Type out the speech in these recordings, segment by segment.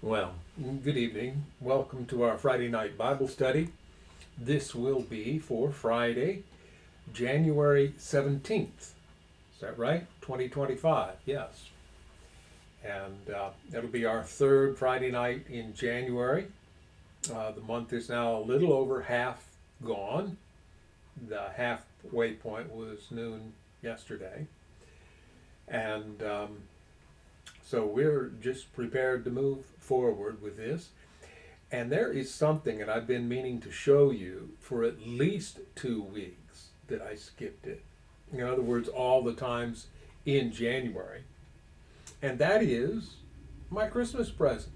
Well, good evening. Welcome to our Friday night Bible study. This will be for Friday, January 17th. Is that right? 2025, yes. And it'll be our third Friday night in January. The month is now a little over half gone. The halfway point was noon yesterday. And so we're just prepared to move forward with this. And there is something that I've been meaning to show you for at least 2 weeks that I skipped it. In other words, all the times in January. And that is my Christmas present.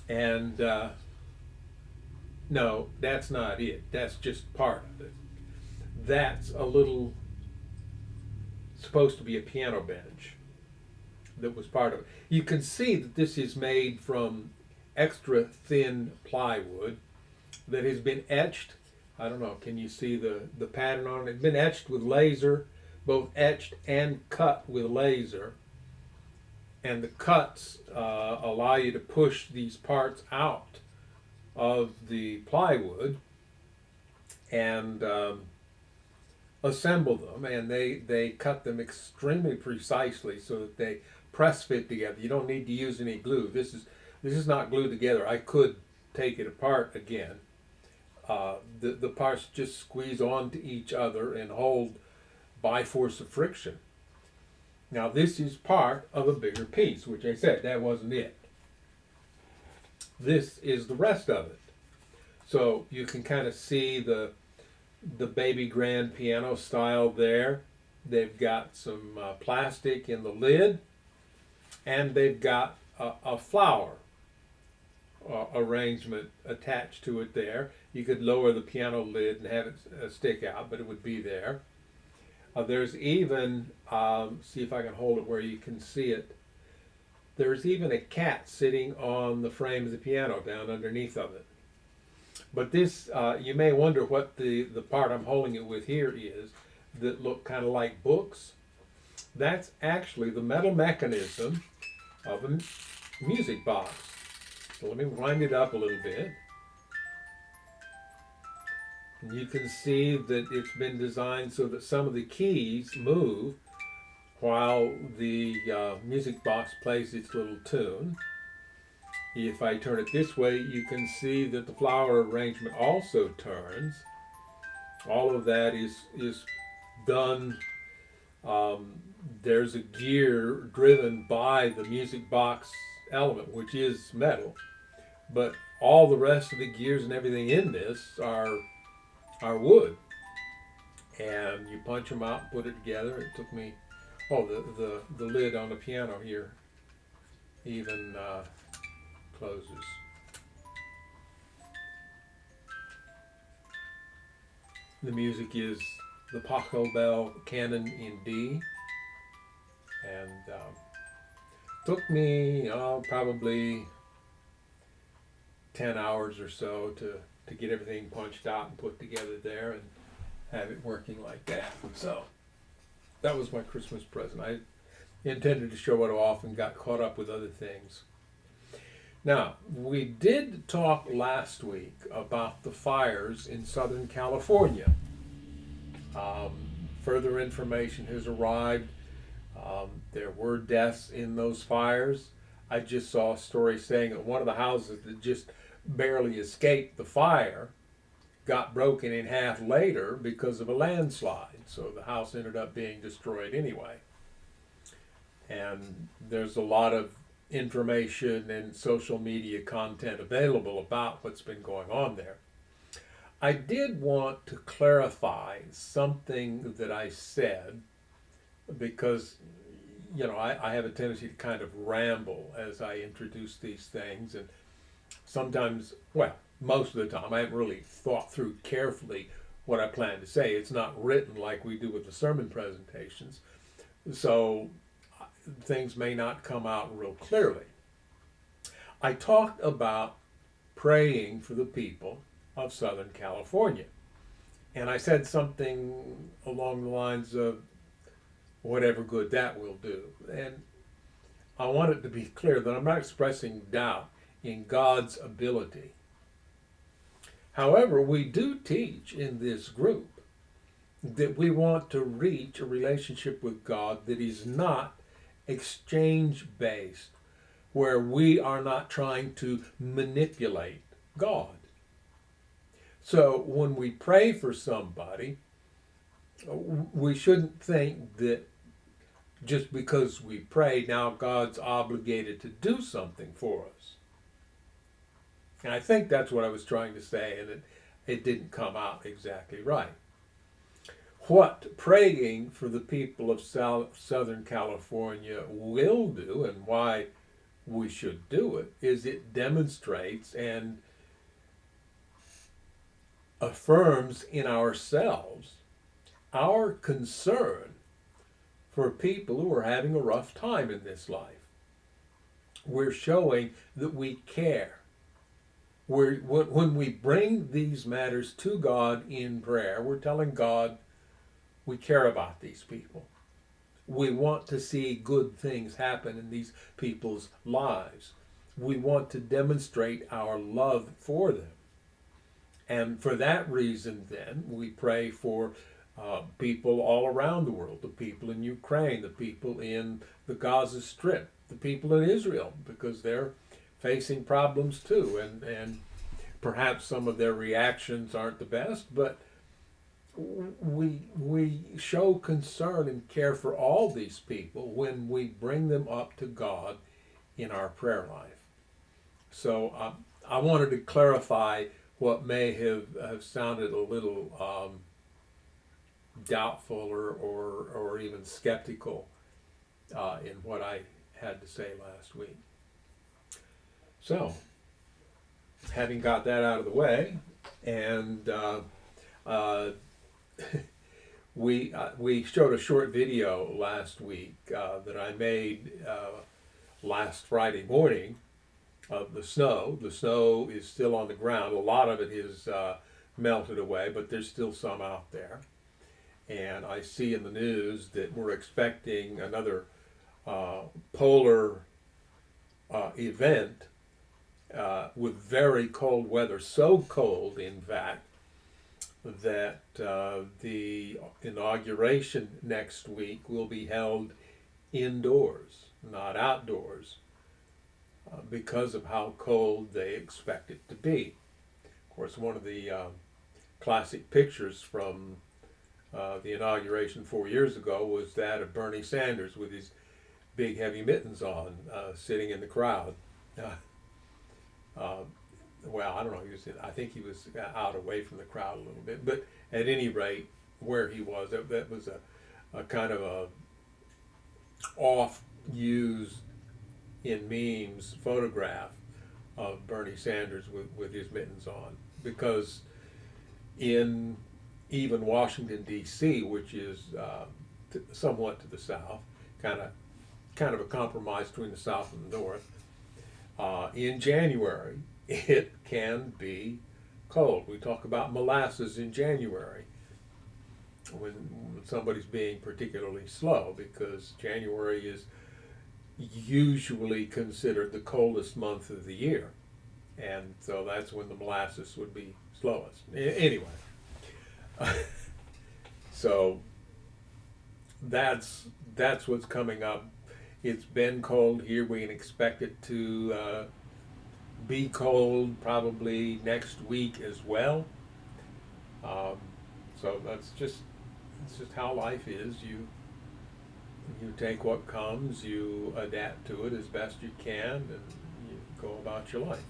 And no, that's not it. That's just part of it. That's a little, supposed to be a piano bench that was part of it. You can see that this is made from extra thin plywood that has been etched. I don't know, can you see the pattern on it? It's been etched with laser, both etched and cut with laser. And the cuts allow you to push these parts out of the plywood and assemble them. And they cut them extremely precisely so that they press fit together. You don't need to use any glue. This is not glued together. I could take it apart again. The parts just squeeze onto each other and hold by force of friction. Now this is part of a bigger piece, which I said that wasn't it. This is the rest of it. So you can kind of see the baby grand piano style there. They've got some plastic in the lid, and they've got a flower arrangement attached to it there. You could lower the piano lid and have it stick out, but it would be there. There's even, see if I can hold it where you can see it. There's even a cat sitting on the frame of the piano down underneath of it. But this, you may wonder what the part I'm holding it with here is that look kind of like books. That's actually the metal mechanism of a music box. So let me wind it up a little bit. And you can see that it's been designed so that some of the keys move while the music box plays its little tune. If I turn it this way, you can see that the flower arrangement also turns. All of that is done. There's a gear driven by the music box element, which is metal, but all the rest of the gears and everything in this are wood. And you punch them out and put it together. It took me, the lid on the piano here even closes. The music is the Pachelbel Canon in D, and took me probably 10 hours or so to get everything punched out and put together there and have it working like that. So that was my Christmas present. I intended to show it off and got caught up with other things. Now, we did talk last week about the fires in Southern California. Further information has arrived. There were deaths in those fires. I just saw a story saying that one of the houses that just barely escaped the fire got broken in half later because of a landslide. So the house ended up being destroyed anyway. And there's a lot of information and social media content available about what's been going on there. I did want to clarify something that I said because, I have a tendency to kind of ramble as I introduce these things, and sometimes, well, most of the time, I haven't really thought through carefully what I plan to say. It's not written like we do with the sermon presentations, so things may not come out real clearly. I talked about praying for the people of Southern California, and I said something along the lines of whatever good that will do. And I want it to be clear that I'm not expressing doubt in God's ability. However, we do teach in this group that we want to reach a relationship with God that is not exchange based, where we are not trying to manipulate God. So when we pray for somebody, we shouldn't think that just because we pray, now God's obligated to do something for us. And I think that's what I was trying to say, and it didn't come out exactly right. What praying for the people of Southern California will do, and why we should do it, is it demonstrates and affirms in ourselves our concern for people who are having a rough time in this life. We're showing that we care. When we bring these matters to God in prayer, we're telling God we care about these people. We want to see good things happen in these people's lives. We want to demonstrate our love for them. And for that reason, then, we pray for people all around the world, the people in Ukraine, the people in the Gaza Strip, the people in Israel, because they're facing problems too. And perhaps some of their reactions aren't the best, but we show concern and care for all these people when we bring them up to God in our prayer life. So I wanted to clarify what may have sounded a little doubtful or even skeptical in what I had to say last week. So, having got that out of the way, and we showed a short video last week that I made last Friday morning of the snow. The snow is still on the ground. A lot of it is melted away, but there's still some out there. And I see in the news that we're expecting another polar event with very cold weather, so cold, in fact, that the inauguration next week will be held indoors, not outdoors, because of how cold they expect it to be. Of course, one of the classic pictures from the inauguration 4 years ago was that of Bernie Sanders with his big heavy mittens on, sitting in the crowd. Well, I don't know. I think he was out away from the crowd a little bit, but at any rate, where he was, that was a kind of a off-used in memes photograph of Bernie Sanders with his mittens on, because in even Washington D.C., which is somewhat to the south, kind of a compromise between the south and the north, in January it can be cold. We talk about molasses in January when somebody's being particularly slow, because January is usually considered the coldest month of the year, and so that's when the molasses would be slowest. Anyway, so that's what's coming up. It's been cold here. We can expect it to be cold probably next week as well. So that's just how life is. You take what comes, you adapt to it as best you can, and you go about your life.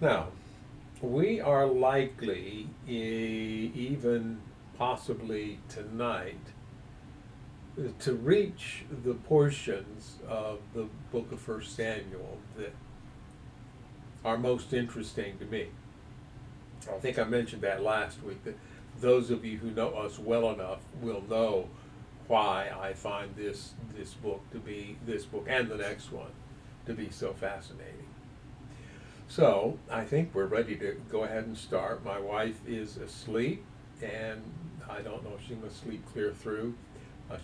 Now, we are likely, even possibly tonight, to reach the portions of the book of 1 Samuel that are most interesting to me. I think I mentioned that last week, that those of you who know us well enough will know why I find this book and the next one to be so fascinating. So I think we're ready to go ahead and start. My wife is asleep, and I don't know if she must sleep clear through,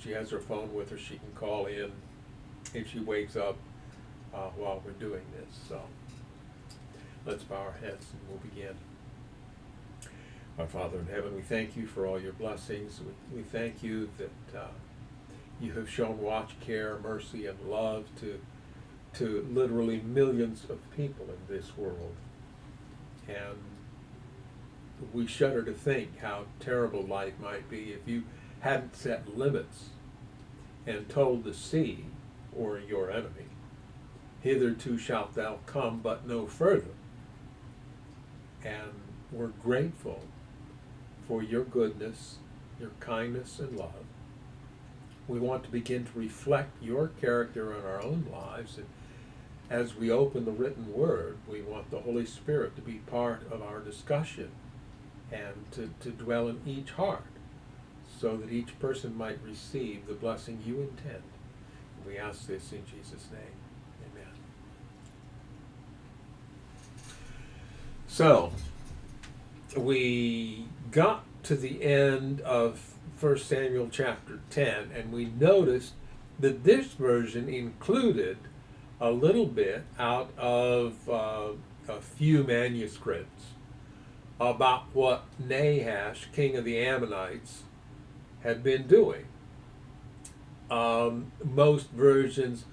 She has her phone with her. She can call in if she wakes up while we're doing this. So let's bow our heads and we'll begin. Our Father in heaven, we thank you for all your blessings. We thank you that you have shown watch, care, mercy, and love to literally millions of people in this world. And we shudder to think how terrible life might be if you hadn't set limits and told the sea, or your enemy, hitherto shalt thou come, but no further. And we're grateful for your goodness, your kindness, and love. We want to begin to reflect your character in our own lives, and as we open the written word, we want the Holy Spirit to be part of our discussion and to dwell in each heart so that each person might receive the blessing you intend. We ask this in Jesus' name. Amen. So, we got to the end of 1 Samuel chapter 10, and we noticed that this version included a little bit out of a few manuscripts about what Nahash, king of the Ammonites, had been doing. Most versions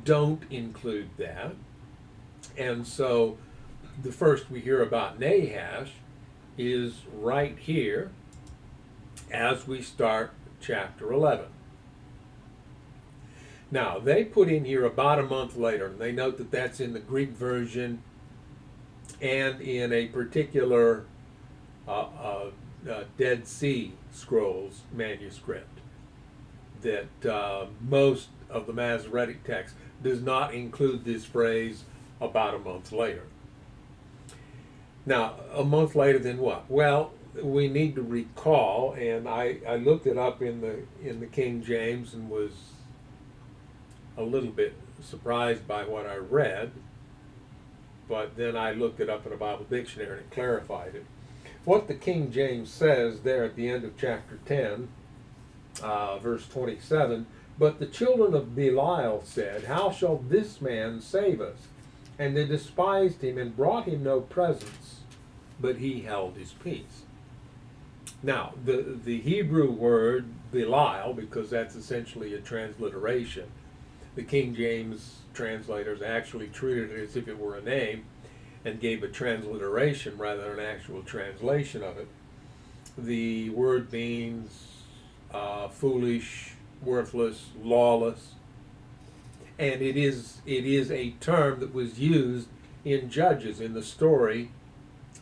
don't include that, and so the first we hear about Nahash is right here as we start chapter 11. Now, they put in here about a month later, and they note that that's in the Greek version and in a particular Dead Sea Scrolls manuscript that most of the Masoretic text does not include this phrase about a month later. Now, a month later than what? Well, we need to recall, and I looked it up in the King James and was a little bit surprised by what I read, but then I looked it up in a Bible dictionary and it clarified it. What the King James says there at the end of chapter 10, verse 27, but the children of Belial said, how shall this man save us? And they despised him and brought him no presents, but he held his peace. Now, the Hebrew word Belial, because that's essentially a transliteration, the King James translators actually treated it as if it were a name and gave a transliteration rather than an actual translation of it. The word means foolish, worthless, lawless, and it is a term that was used in Judges in the story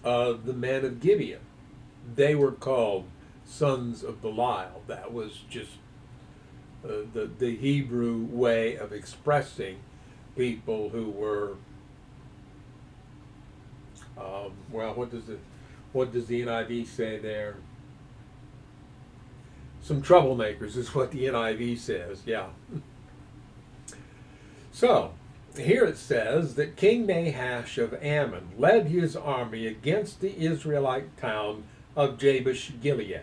of the men of Gibeon. They were called sons of Belial. That was just the Hebrew way of expressing people who were well, what does the NIV say there? Some troublemakers is what the NIV says, yeah. So, here it says that King Nahash of Ammon led his army against the Israelite town of Jabesh Gilead.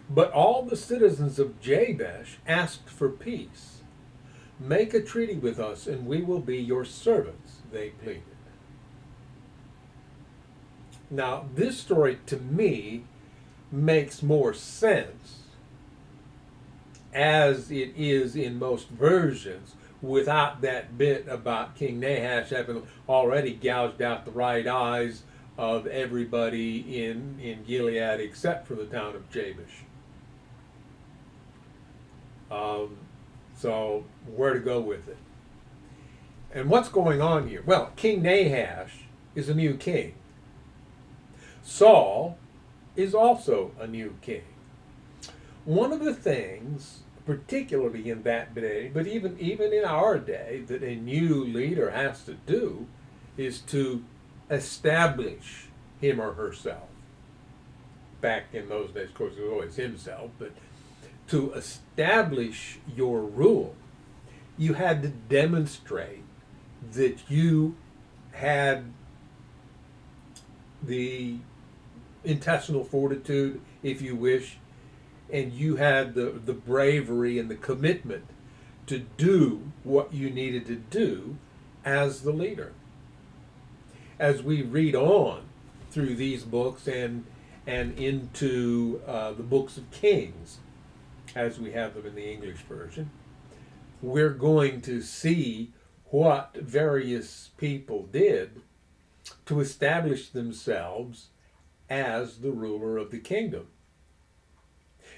But all the citizens of Jabesh asked for peace. Make a treaty with us and we will be your servants, they pleaded. Now, this story to me makes more sense as it is in most versions without that bit about King Nahash having already gouged out the right eyes of everybody in Gilead except for the town of Jabesh. So where to go with it? And what's going on here? Well, King Nahash is a new king. Saul is also a new king. One of the things, particularly in that day, but even in our day, that a new leader has to do is to establish him or herself. Back in those days, of course, it was always himself, but to establish your rule, you had to demonstrate that you had the intestinal fortitude, if you wish, and you had the bravery and the commitment to do what you needed to do as the leader. As we read on through these books and into the books of Kings, as we have them in the English version, we're going to see what various people did to establish themselves as the ruler of the kingdom.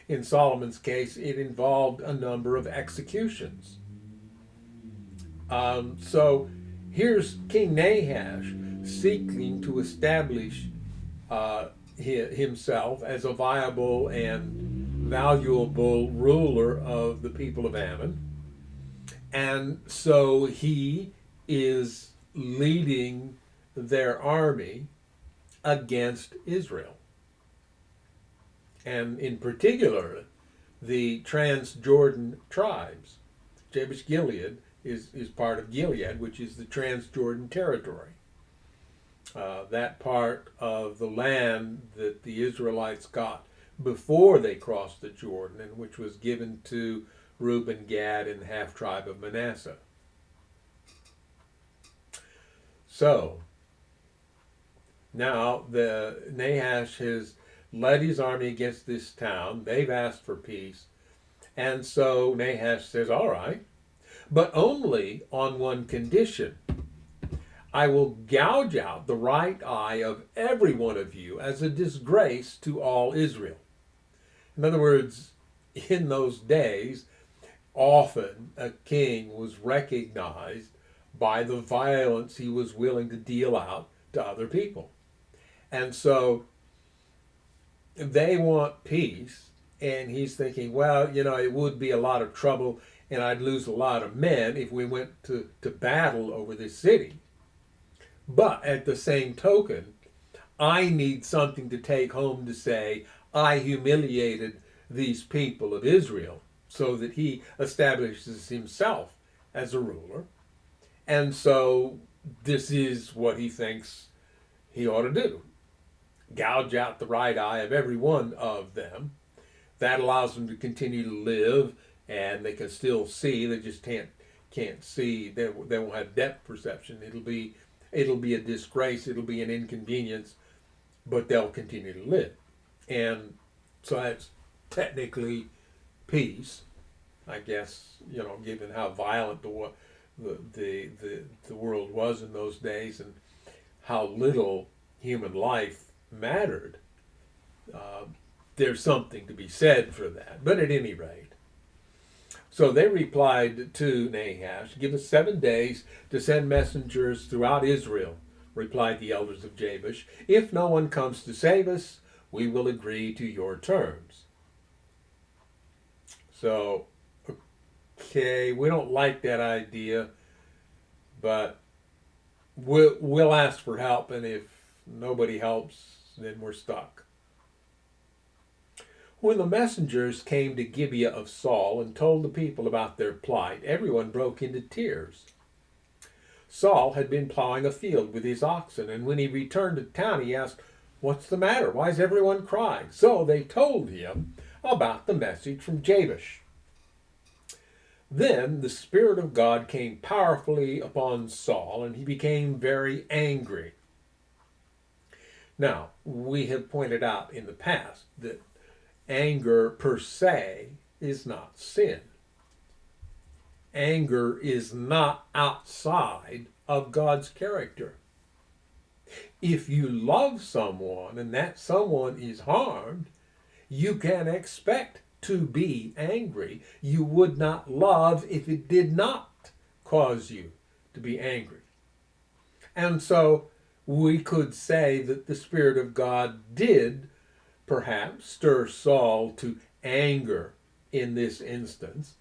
In Solomon's case, it involved a number of executions. So here's King Nahash seeking to establish himself as a viable and valuable ruler of the people of Ammon. And so he is leading their army against Israel. And in particular, the Transjordan tribes. Jabesh Gilead is part of Gilead, which is the Transjordan territory. That part of the land that the Israelites got before they crossed the Jordan, and which was given to Reuben, Gad, and the half-tribe of Manasseh. So, now the Nahash has led his army against this town. They've asked for peace. And so Nahash says, all right, but only on one condition. I will gouge out the right eye of every one of you as a disgrace to all Israel. In other words, in those days, often a king was recognized by the violence he was willing to deal out to other people. And so they want peace, and he's thinking, well, it would be a lot of trouble and I'd lose a lot of men if we went to battle over this city. But at the same token, I need something to take home to say, I humiliated these people of Israel, so that he establishes himself as a ruler. And so this is what he thinks he ought to do. Gouge out the right eye of every one of them. That allows them to continue to live, and they can still see. They just can't see. They won't have depth perception. It'll be a disgrace. It'll be an inconvenience, but they'll continue to live. And so that's technically peace, I guess. Given how violent the world was in those days and how little human life mattered, there's something to be said for that. But at any rate, so they replied to Nahash, give us 7 days to send messengers throughout Israel, replied the elders of Jabesh. If no one comes to save us, we will agree to your terms. So, okay, we don't like that idea, but we'll ask for help, and if nobody helps, then we're stuck. When the messengers came to Gibeah of Saul and told the people about their plight, everyone broke into tears. Saul had been plowing a field with his oxen, and when he returned to town, he asked, "What's the matter? Why is everyone crying?" So they told him about the message from Jabesh. Then the Spirit of God came powerfully upon Saul, and he became very angry. Now, we have pointed out in the past that anger per se is not sin. Anger is not outside of God's character. If you love someone and that someone is harmed, you can expect to be angry. You would not love if it did not cause you to be angry. And so we could say that the Spirit of God did perhaps stir Saul to anger in this instance.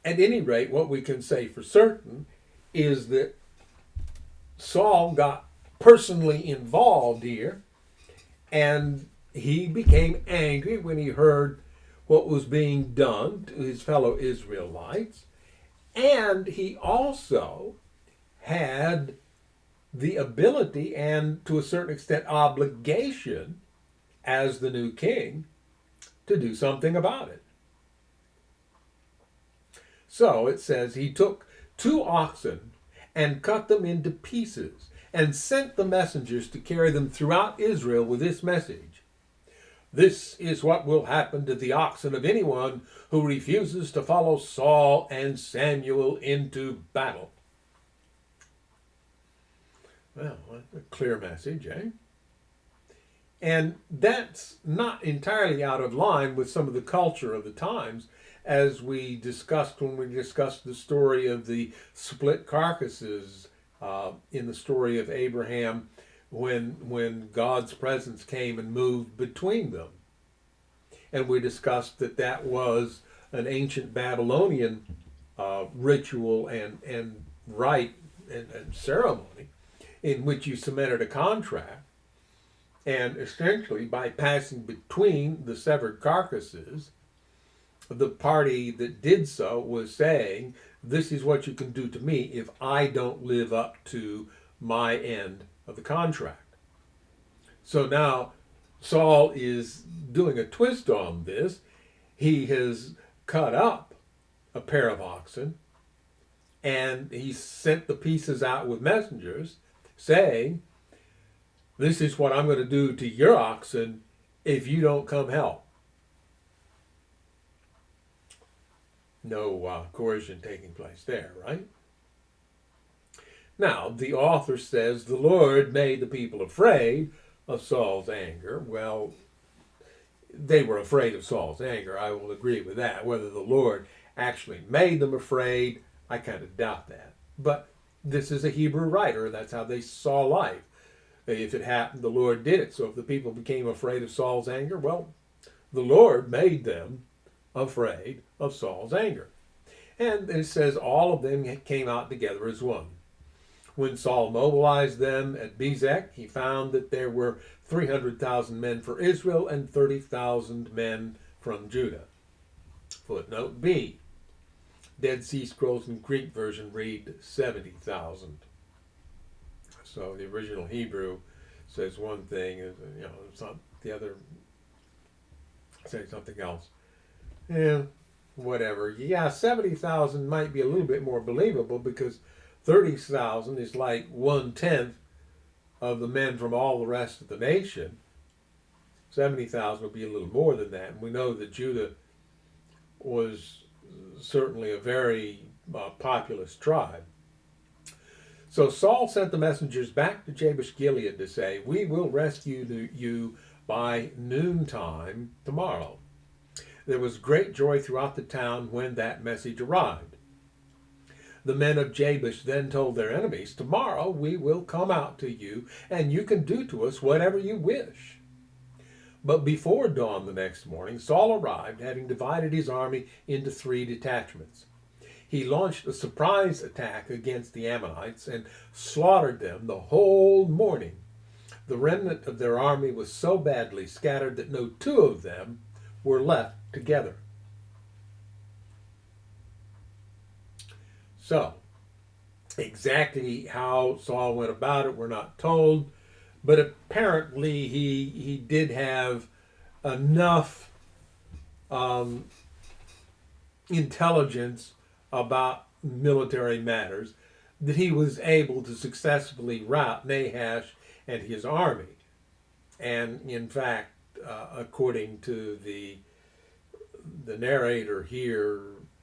At any rate, what we can say for certain is that Saul got personally involved here, and he became angry when he heard what was being done to his fellow Israelites, and he also had the ability and, to a certain extent, obligation as the new king to do something about it. So it says he took 2 oxen and cut them into pieces and sent the messengers to carry them throughout Israel with this message: "This is what will happen to the oxen of anyone who refuses to follow Saul and Samuel into battle." Well, that's a clear message, eh? And that's not entirely out of line with some of the culture of the times, as we discussed when we discussed the story of the split carcasses in the story of Abraham, when God's presence came and moved between them. And we discussed that that was an ancient Babylonian ritual and rite and ceremony in which you cemented a contract. And essentially, by passing between the severed carcasses, the party that did so was saying, "This is what you can do to me if I don't live up to my end of the contract." So now Saul is doing a twist on this. He has cut up a pair of oxen and he sent the pieces out with messengers saying, "This is what I'm going to do to your oxen if you don't come help." No coercion taking place there, right? Now, the author says the Lord made the people afraid of Saul's anger. Well, they were afraid of Saul's anger. I will agree with that. Whether the Lord actually made them afraid, I kind of doubt that. But this is a Hebrew writer. That's how they saw life. If it happened, the Lord did it. So if the people became afraid of Saul's anger, well, the Lord made them afraid of Saul's anger. And it says all of them came out together as one. When Saul mobilized them at Bezek, he found that there were 300,000 men for Israel and 30,000 men from Judah. Footnote B. Dead Sea Scrolls and Greek version read 70,000. So the original Hebrew says one thing, it's not the other saying something else. Yeah, whatever. Yeah, 70,000 might be a little bit more believable because 30,000 is like 1/10 of the men from all the rest of the nation. 70,000 would be a little more than that. And we know that Judah was certainly a very populous tribe. So Saul sent the messengers back to Jabesh Gilead to say, "We will rescue you by noontime tomorrow." There was great joy throughout the town when that message arrived. The men of Jabesh then told their enemies, "Tomorrow we will come out to you, and you can do to us whatever you wish." But before dawn the next morning, Saul arrived, having divided his army into 3 detachments. He launched a surprise attack against the Ammonites and slaughtered them the whole morning. The remnant of their army was so badly scattered that no 2 of them were left together. So, exactly how Saul went about it, we're not told, but apparently he did have enough intelligence about military matters that he was able to successfully rout Nahash and his army. And in fact, according to the narrator here,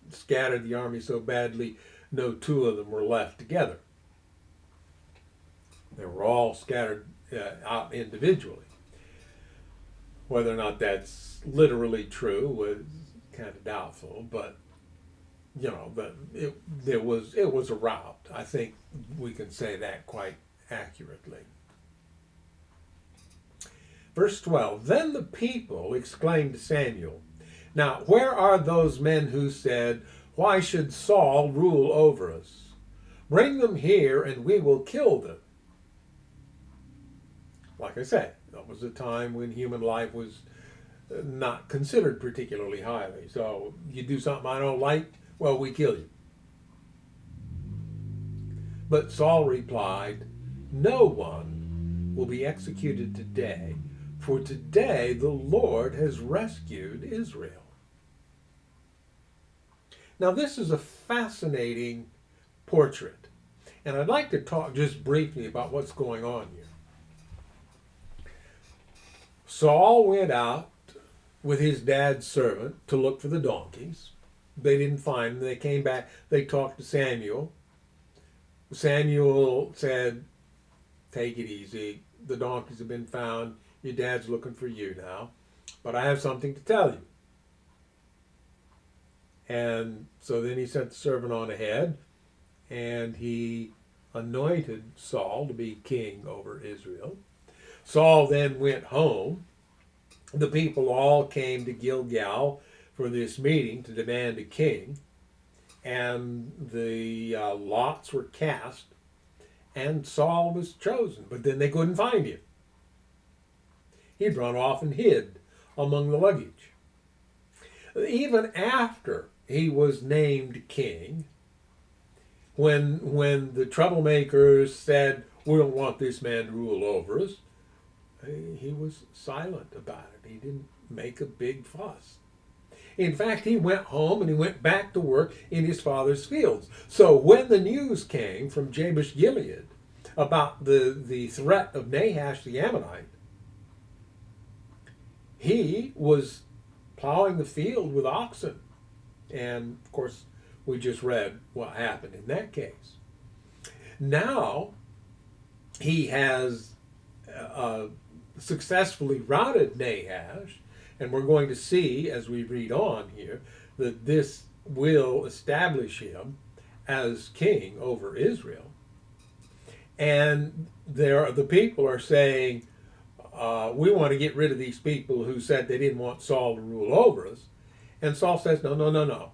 scattered the army so badly, no 2 of them were left together. They were all scattered out individually. Whether or not that's literally true was kind of doubtful, but it was a rout. I think we can say that quite accurately. Verse 12, then the people exclaimed to Samuel, "Now where are those men who said, 'Why should Saul rule over us?' Bring them here and we will kill them." Like I said, that was a time when human life was not considered particularly highly. So you do something I don't like, well, we kill you. But Saul replied, "No one will be executed today, for today the Lord has rescued Israel. Now, this is a fascinating portrait, and I'd like to talk just briefly about what's going on here. Saul went out with his dad's servant to look for the donkeys. They didn't find them. They came back. They talked to Samuel. Samuel said, "Take it easy. The donkeys have been found. Your dad's looking for you now. But I have something to tell you." And so then he sent the servant on ahead, and he anointed Saul to be king over Israel. Saul then went home. The people all came to Gilgal for this meeting to demand a king, and the lots were cast, and Saul was chosen, but then they couldn't find him. He'd run off and hid among the luggage. Even after he was named king, when the troublemakers said, "We don't want this man to rule over us," he was silent about it. He didn't make a big fuss. In fact, he went home and he went back to work in his father's fields. So when the news came from Jabesh Gilead about the threat of Nahash the Ammonite, he was plowing the field with oxen. And, of course, we just read what happened in that case. Now, he has successfully routed Nahash, and we're going to see, as we read on here, that this will establish him as king over Israel. And the people are saying, we want to get rid of these people who said they didn't want Saul to rule over us. And Saul says, no.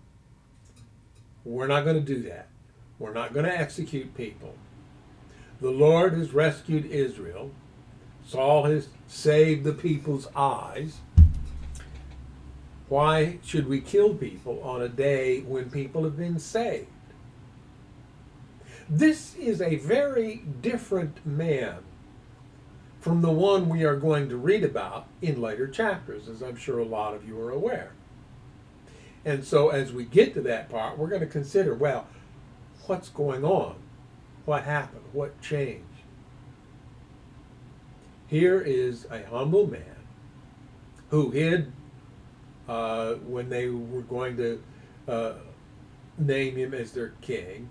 We're not going to do that. We're not going to execute people. The Lord has rescued Israel. Saul has saved the people's eyes. Why should we kill people on a day when people have been saved? This is a very different man from the one we are going to read about in later chapters, as I'm sure a lot of you are aware. And so as we get to that part, we're going to consider, well, what's going on? What happened? What changed? Here is a humble man who hid when they were going to name him as their king,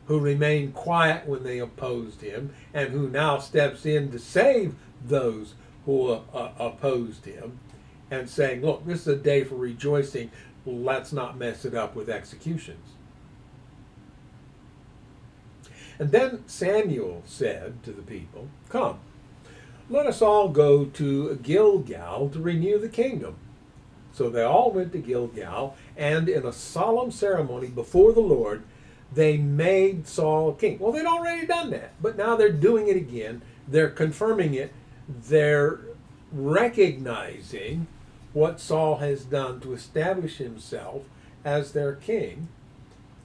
who remained quiet when they opposed him, and who now steps in to save those who opposed him, and saying, look, this is a day for rejoicing. Let's not mess it up with executions. And then Samuel said to the people, "Come, let us all go to Gilgal to renew the kingdom." So they all went to Gilgal, and in a solemn ceremony before the Lord, they made Saul king. Well, they'd already done that, but now they're doing it again. They're confirming it. They're recognizing what Saul has done to establish himself as their king.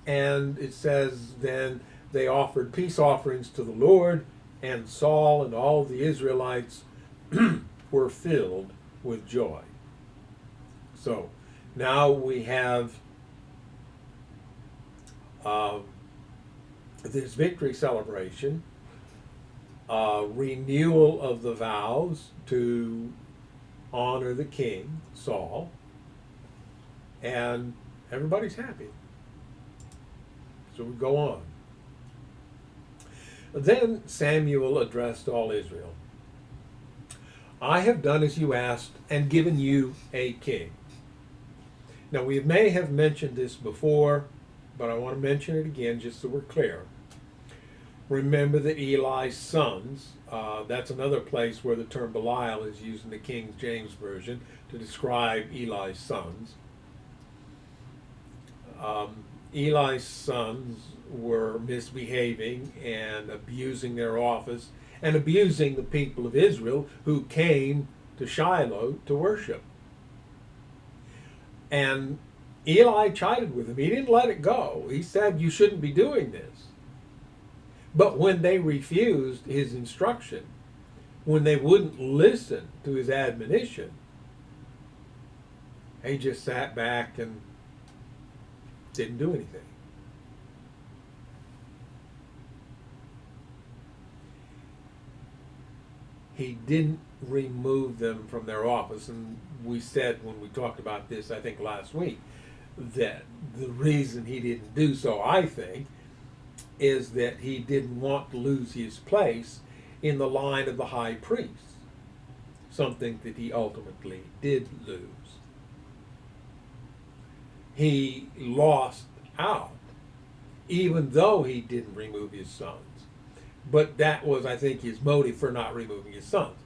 And it says then they offered peace offerings to the Lord, and Saul and all the Israelites were filled with joy. So now we have this victory celebration, renewal of the vows to honor the king, Saul, and everybody's happy. So we go on. Then Samuel addressed all Israel. "I have done as you asked and given you a king." Now we may have mentioned this before, but I want to mention it again just so we're clear. Remember that Eli's sons, that's another place where the term Belial is used in the King James Version to describe Eli's sons. Eli's sons were misbehaving and abusing their office and abusing the people of Israel who came to Shiloh to worship. And Eli chided with them. He didn't let it go. He said, you shouldn't be doing this. But when they refused his instruction, when they wouldn't listen to his admonition, he just sat back and didn't do anything. He didn't remove them from their office. And we said when we talked about this, I think last week, that the reason he didn't do so, I think, is that he didn't want to lose his place in the line of the high priest, something that he ultimately did lose. He lost out, even though he didn't remove his sons. But that was, I think, his motive for not removing his sons.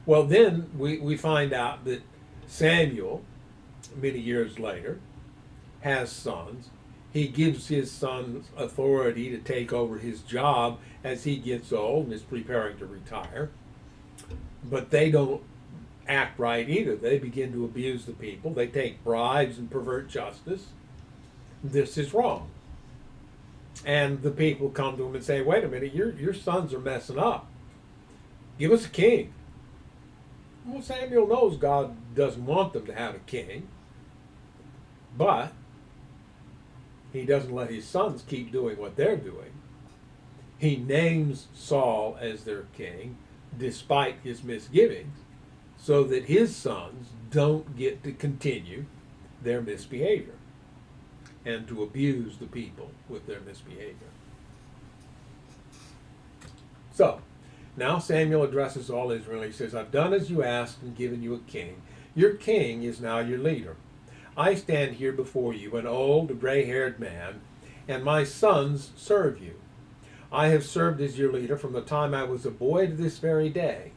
Well, then we find out that Samuel, many years later, has sons. He gives his sons authority to take over his job as he gets old and is preparing to retire. But they don't act right either. They begin to abuse the people. They take bribes and pervert justice. This is wrong. And the people come to him and say, wait a minute, your sons are messing up. Give us a king. Well, Samuel knows God doesn't want them to have a king, but he doesn't let his sons keep doing what they're doing. He names Saul as their king, despite his misgivings, so that his sons don't get to continue their misbehavior and to abuse the people with their misbehavior. So, now Samuel addresses all Israel. He says, I've done as you asked and given you a king. Your king is now your leader. I stand here before you, an old, gray-haired man, and my sons serve you. I have served as your leader from the time I was a boy to this very day.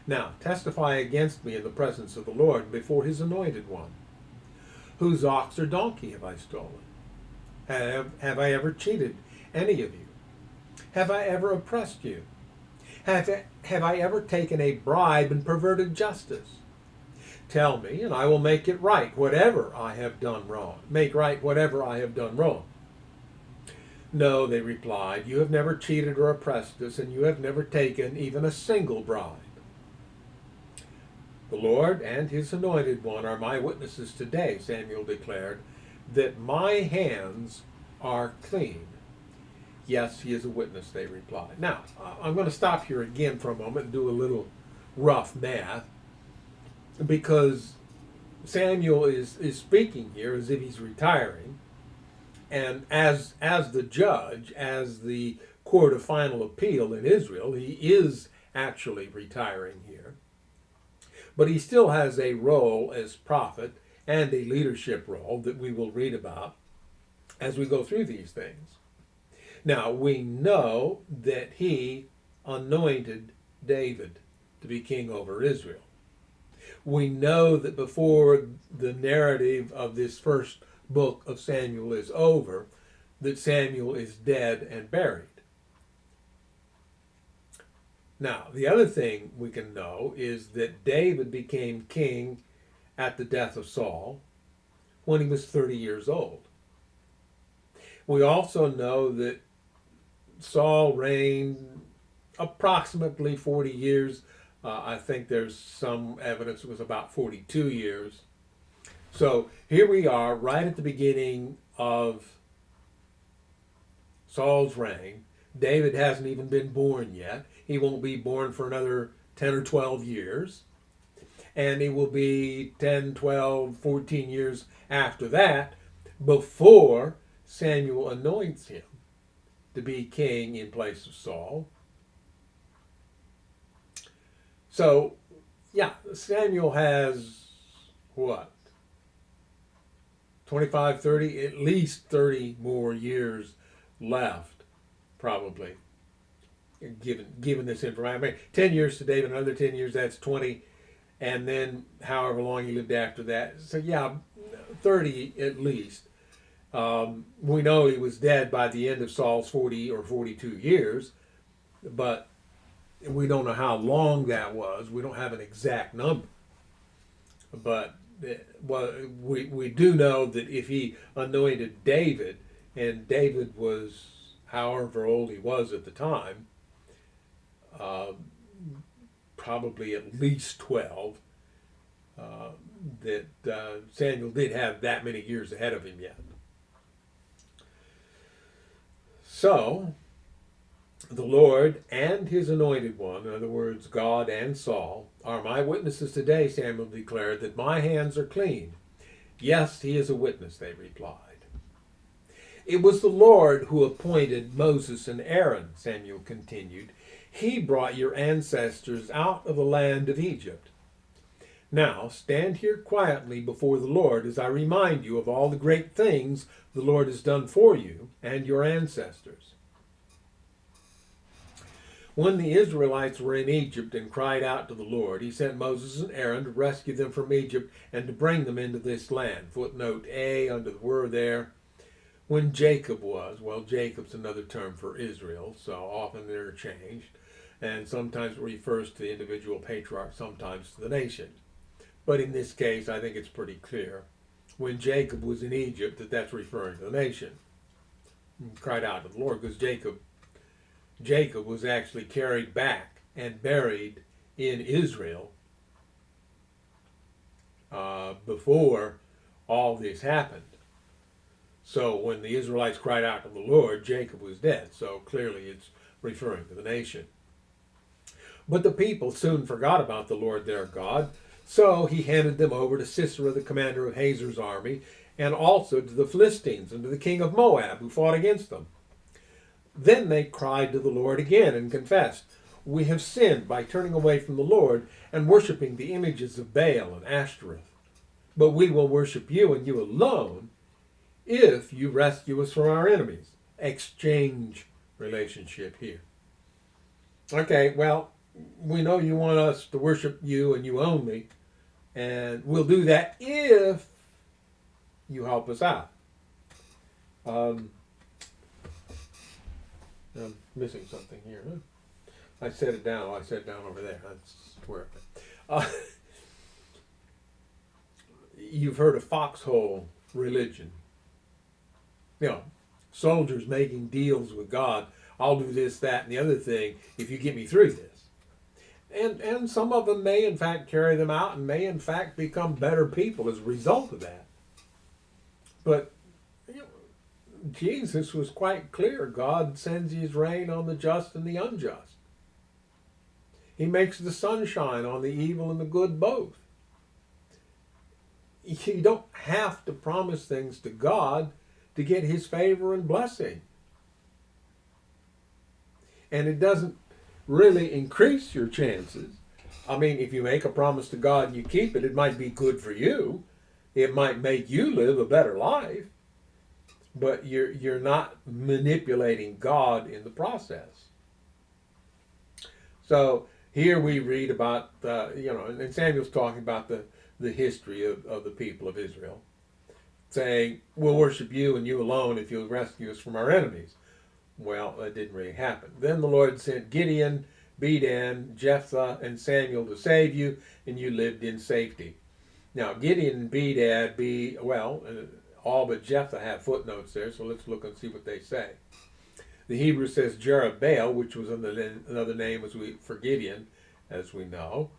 Now, testify against me in the presence of the Lord before his anointed one. Whose ox or donkey have I stolen? Have I ever cheated any of you? Have I ever oppressed you? Have I ever taken a bribe and perverted justice? Tell me, and I will make it right, whatever I have done wrong. Make right whatever I have done wrong. No, they replied, you have never cheated or oppressed us, and you have never taken even a single bribe. The Lord and his anointed one are my witnesses today, Samuel declared, that my hands are clean. Yes, he is a witness, they replied. Now, I'm going to stop here again for a moment and do a little rough math, because Samuel is speaking here as if he's retiring, and as the judge, as the court of final appeal in Israel, he is actually retiring here. But he still has a role as prophet and a leadership role that we will read about as we go through these things. Now, we know that he anointed David to be king over Israel. We know that before the narrative of this first book of Samuel is over, that Samuel is dead and buried. Now, the other thing we can know is that David became king at the death of Saul when he was 30 years old. We also know that Saul reigned approximately 40 years. I think there's some evidence it was about 42 years. So here we are right at the beginning of Saul's reign. David hasn't even been born yet. He won't be born for another 10 or 12 years. And he will be 10, 12, 14 years after that before Samuel anoints him to be king in place of Saul. So, yeah, Samuel has, what, 25, 30, at least 30 more years left, probably, given this information. I mean, 10 years to David, another 10 years, that's 20, and then however long he lived after that. So, yeah, 30 at least. We know he was dead by the end of Saul's 40 or 42 years, but we don't know how long that was. We don't have an exact number. But well, we do know that if he anointed David, and David was however old he was at the time, probably at least 12, that Samuel did have that many years ahead of him yet. So, the Lord and his anointed one, in other words, God and Saul, are my witnesses today, Samuel declared, that my hands are clean. Yes, he is a witness, they replied. It was the Lord who appointed Moses and Aaron, Samuel continued. He brought your ancestors out of the land of Egypt. Now stand here quietly before the Lord as I remind you of all the great things the Lord has done for you and your ancestors. When the Israelites were in Egypt and cried out to the Lord, he sent Moses and Aaron to rescue them from Egypt and to bring them into this land. Footnote A under the word there. When Jacob was, well, Jacob's another term for Israel, so often they're changed, and sometimes it refers to the individual patriarch, sometimes to the nation. But in this case, I think it's pretty clear. When Jacob was in Egypt, that's referring to the nation. He cried out to the Lord because Jacob was actually carried back and buried in Israel before all this happened. So when the Israelites cried out to the Lord, Jacob was dead. So clearly it's referring to the nation. But the people soon forgot about the Lord their God. So he handed them over to Sisera, the commander of Hazor's army, and also to the Philistines and to the king of Moab, who fought against them. Then they cried to the Lord again and confessed, "We have sinned by turning away from the Lord and worshiping the images of Baal and Ashtoreth. But we will worship you and you alone if you rescue us from our enemies." Exchange relationship here. Okay, well, we know you want us to worship you and you only, and we'll do that if you help us out. I'm missing something here. Huh? I set it down. Oh, I set it down over there. That's where. You've heard of foxhole religion. You know, soldiers making deals with God. I'll do this, that, and the other thing if you get me through this. And some of them may in fact carry them out and may in fact become better people as a result of that. But Jesus was quite clear. God sends his rain on the just and the unjust. He makes the sun shine on the evil and the good both. You don't have to promise things to God to get his favor and blessing. And it doesn't really increase your chances. I mean, if you make a promise to God and you keep it, it might be good for you. It might make you live a better life. But you're not manipulating God in the process. So here we read about, and Samuel's talking about the history of the people of Israel, saying, "We'll worship you and you alone if you'll rescue us from our enemies." Well, that didn't really happen. Then the Lord sent Gideon, Bedan, Jephthah, and Samuel to save you, and you lived in safety. Now, Gideon and Bedad, all but Jephthah have footnotes there, so let's look and see what they say. The Hebrew says Jerubbaal, which was another name for Gideon, as we know.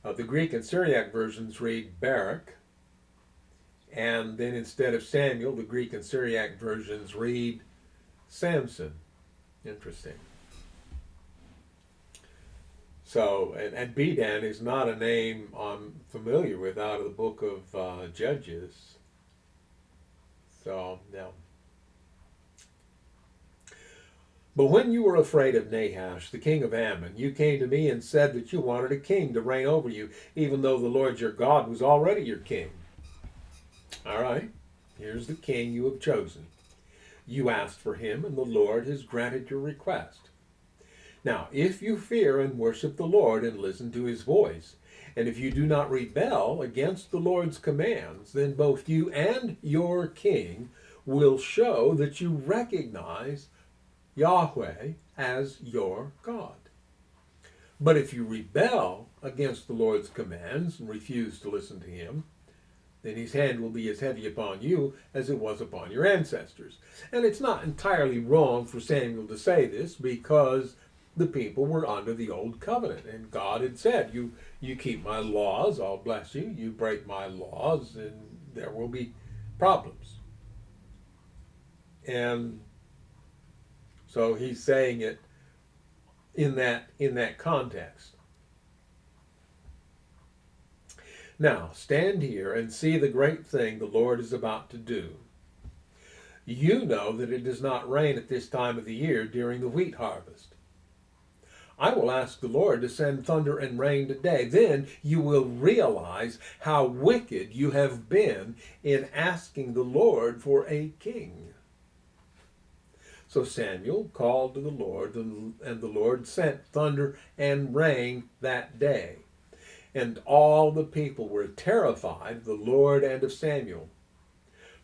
The Greek and Syriac versions read Barak, and then instead of Samuel, the Greek and Syriac versions read Samson. Interesting. So, and Bedan is not a name I'm familiar with out of the book of Judges. So, no. But when you were afraid of Nahash, the king of Ammon, you came to me and said that you wanted a king to reign over you, even though the Lord your God was already your king. All right, here's the king you have chosen. You asked for him, and the Lord has granted your request. Now, if you fear and worship the Lord and listen to his voice, and if you do not rebel against the Lord's commands, then both you and your king will show that you recognize Yahweh as your God. But if you rebel against the Lord's commands and refuse to listen to him, then his hand will be as heavy upon you as it was upon your ancestors. And it's not entirely wrong for Samuel to say this, because the people were under the old covenant, and God had said, you keep my laws, I'll bless you. You break my laws, and there will be problems. And so he's saying it in that context. Now, stand here and see the great thing the Lord is about to do. You know that it does not rain at this time of the year during the wheat harvest. I will ask the Lord to send thunder and rain today. Then you will realize how wicked you have been in asking the Lord for a king. So Samuel called to the Lord, and the Lord sent thunder and rain that day. And all the people were terrified of the Lord and of Samuel.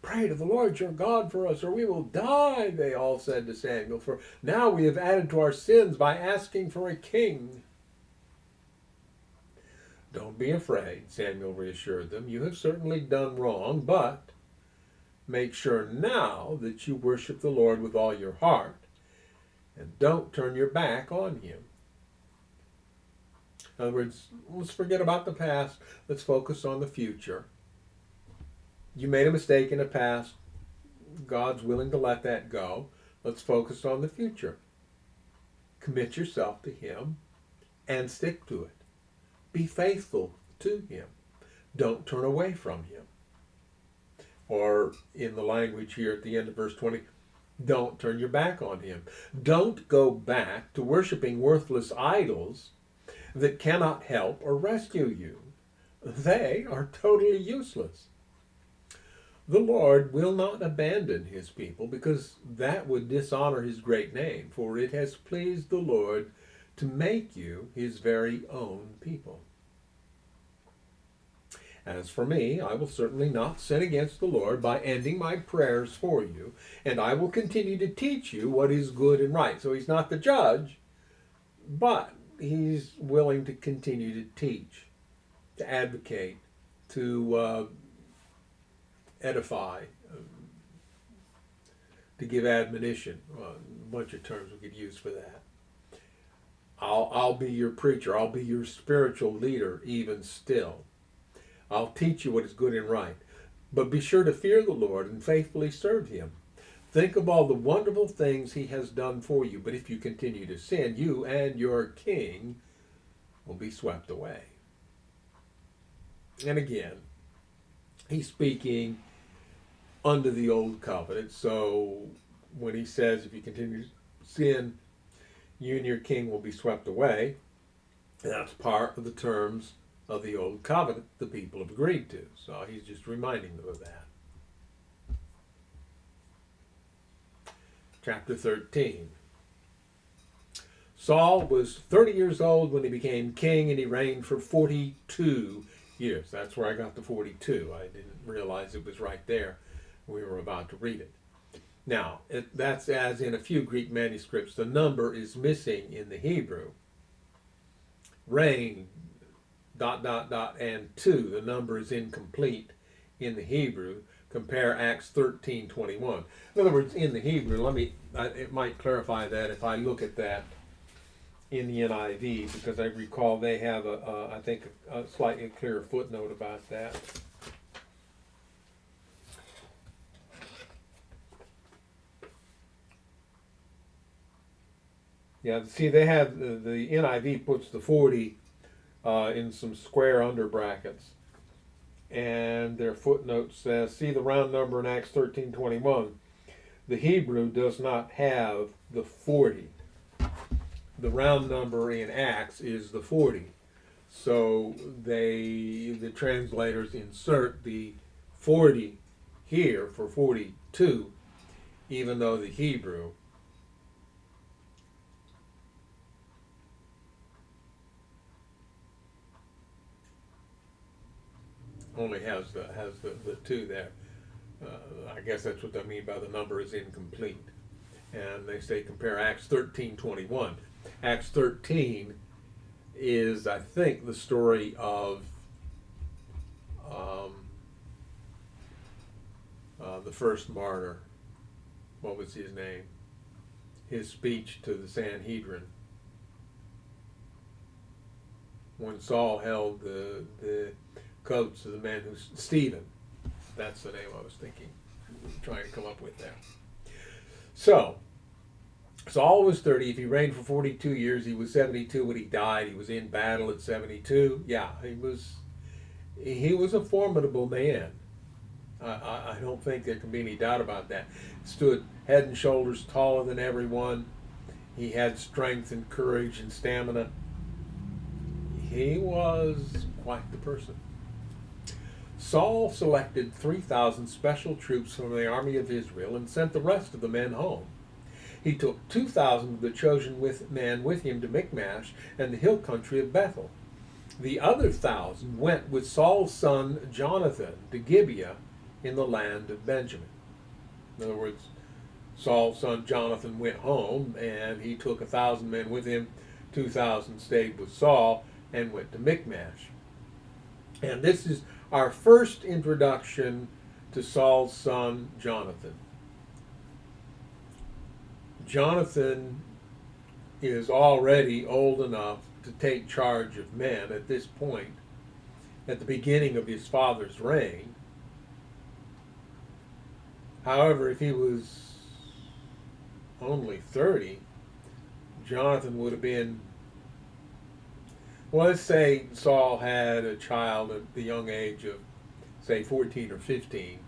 Pray to the Lord your God for us, or we will die, they all said to Samuel, for now we have added to our sins by asking for a king. Don't be afraid, Samuel reassured them. You have certainly done wrong, but make sure now that you worship the Lord with all your heart, and don't turn your back on him. In other words, let's forget about the past. Let's focus on the future. You made a mistake in the past. God's willing to let that go. Let's focus on the future. Commit yourself to him and stick to it. Be faithful to him. Don't turn away from him. Or in the language here at the end of verse 20, don't turn your back on him. Don't go back to worshiping worthless idols that cannot help or rescue you. They are totally useless. The Lord will not abandon his people, because that would dishonor his great name, for it has pleased the Lord to make you his very own people. As for me, I will certainly not sin against the Lord by ending my prayers for you, and I will continue to teach you what is good and right. So he's not the judge, but he's willing to continue to teach, to advocate, to edify, to give admonition. A bunch of terms we could use for that. I'll be your preacher. I'll be your spiritual leader even still. I'll teach you what is good and right. But be sure to fear the Lord and faithfully serve him. Think of all the wonderful things he has done for you. But if you continue to sin, you and your king will be swept away. And again, he's speaking under the old covenant. So when he says, if you continue to sin, you and your king will be swept away, that's part of the terms of the old covenant the people have agreed to. So he's just reminding them of that. Chapter 13. Saul was 30 years old when he became king, and he reigned for 42 years. That's where I got the 42. I didn't realize it was right there. We were about to read it. Now, that's as in a few Greek manuscripts, the number is missing in the Hebrew. Reign, ... and 2, the number is incomplete in the Hebrew. Compare Acts 13:21. In other words, in the Hebrew, it might clarify that if I look at that in the NIV, because I recall they have I think a slightly clearer footnote about that. Yeah, see, they have the NIV puts the 40 in some square under brackets, and their footnote says, see the round number in Acts 13:21. The Hebrew does not have the 40. The round number in Acts is the 40. So the translators insert the 40 here for 42, even though the Hebrew only has the 2 there. I guess that's what they mean by the number is incomplete. And they say compare Acts 13:21. Acts 13 is, I think, the story of the first martyr. What was his name? His speech to the Sanhedrin. when Saul held the coats of the men who, Stephen, that's the name I was trying to come up with there. So, Saul was 30. If he reigned for 42 years, he was 72 when he died. He was in battle at 72. Yeah, he was a formidable man. I don't think there can be any doubt about that. Stood head and shoulders taller than everyone. He had strength and courage and stamina. He was quite the person. Saul selected 3,000 special troops from the army of Israel and sent the rest of the men home. He took 2,000 of the chosen men with him to Michmash and the hill country of Bethel. The other 1,000 went with Saul's son Jonathan to Gibeah in the land of Benjamin. In other words, Saul's son Jonathan went home and he took 1,000 men with him. 2,000 stayed with Saul and went to Michmash. And this is our first introduction to Saul's son Jonathan. Jonathan is already old enough to take charge of men at this point, at the beginning of his father's reign. However, if he was only 30, Jonathan would have been, well, let's say Saul had a child at the young age of, say, 14 or 15.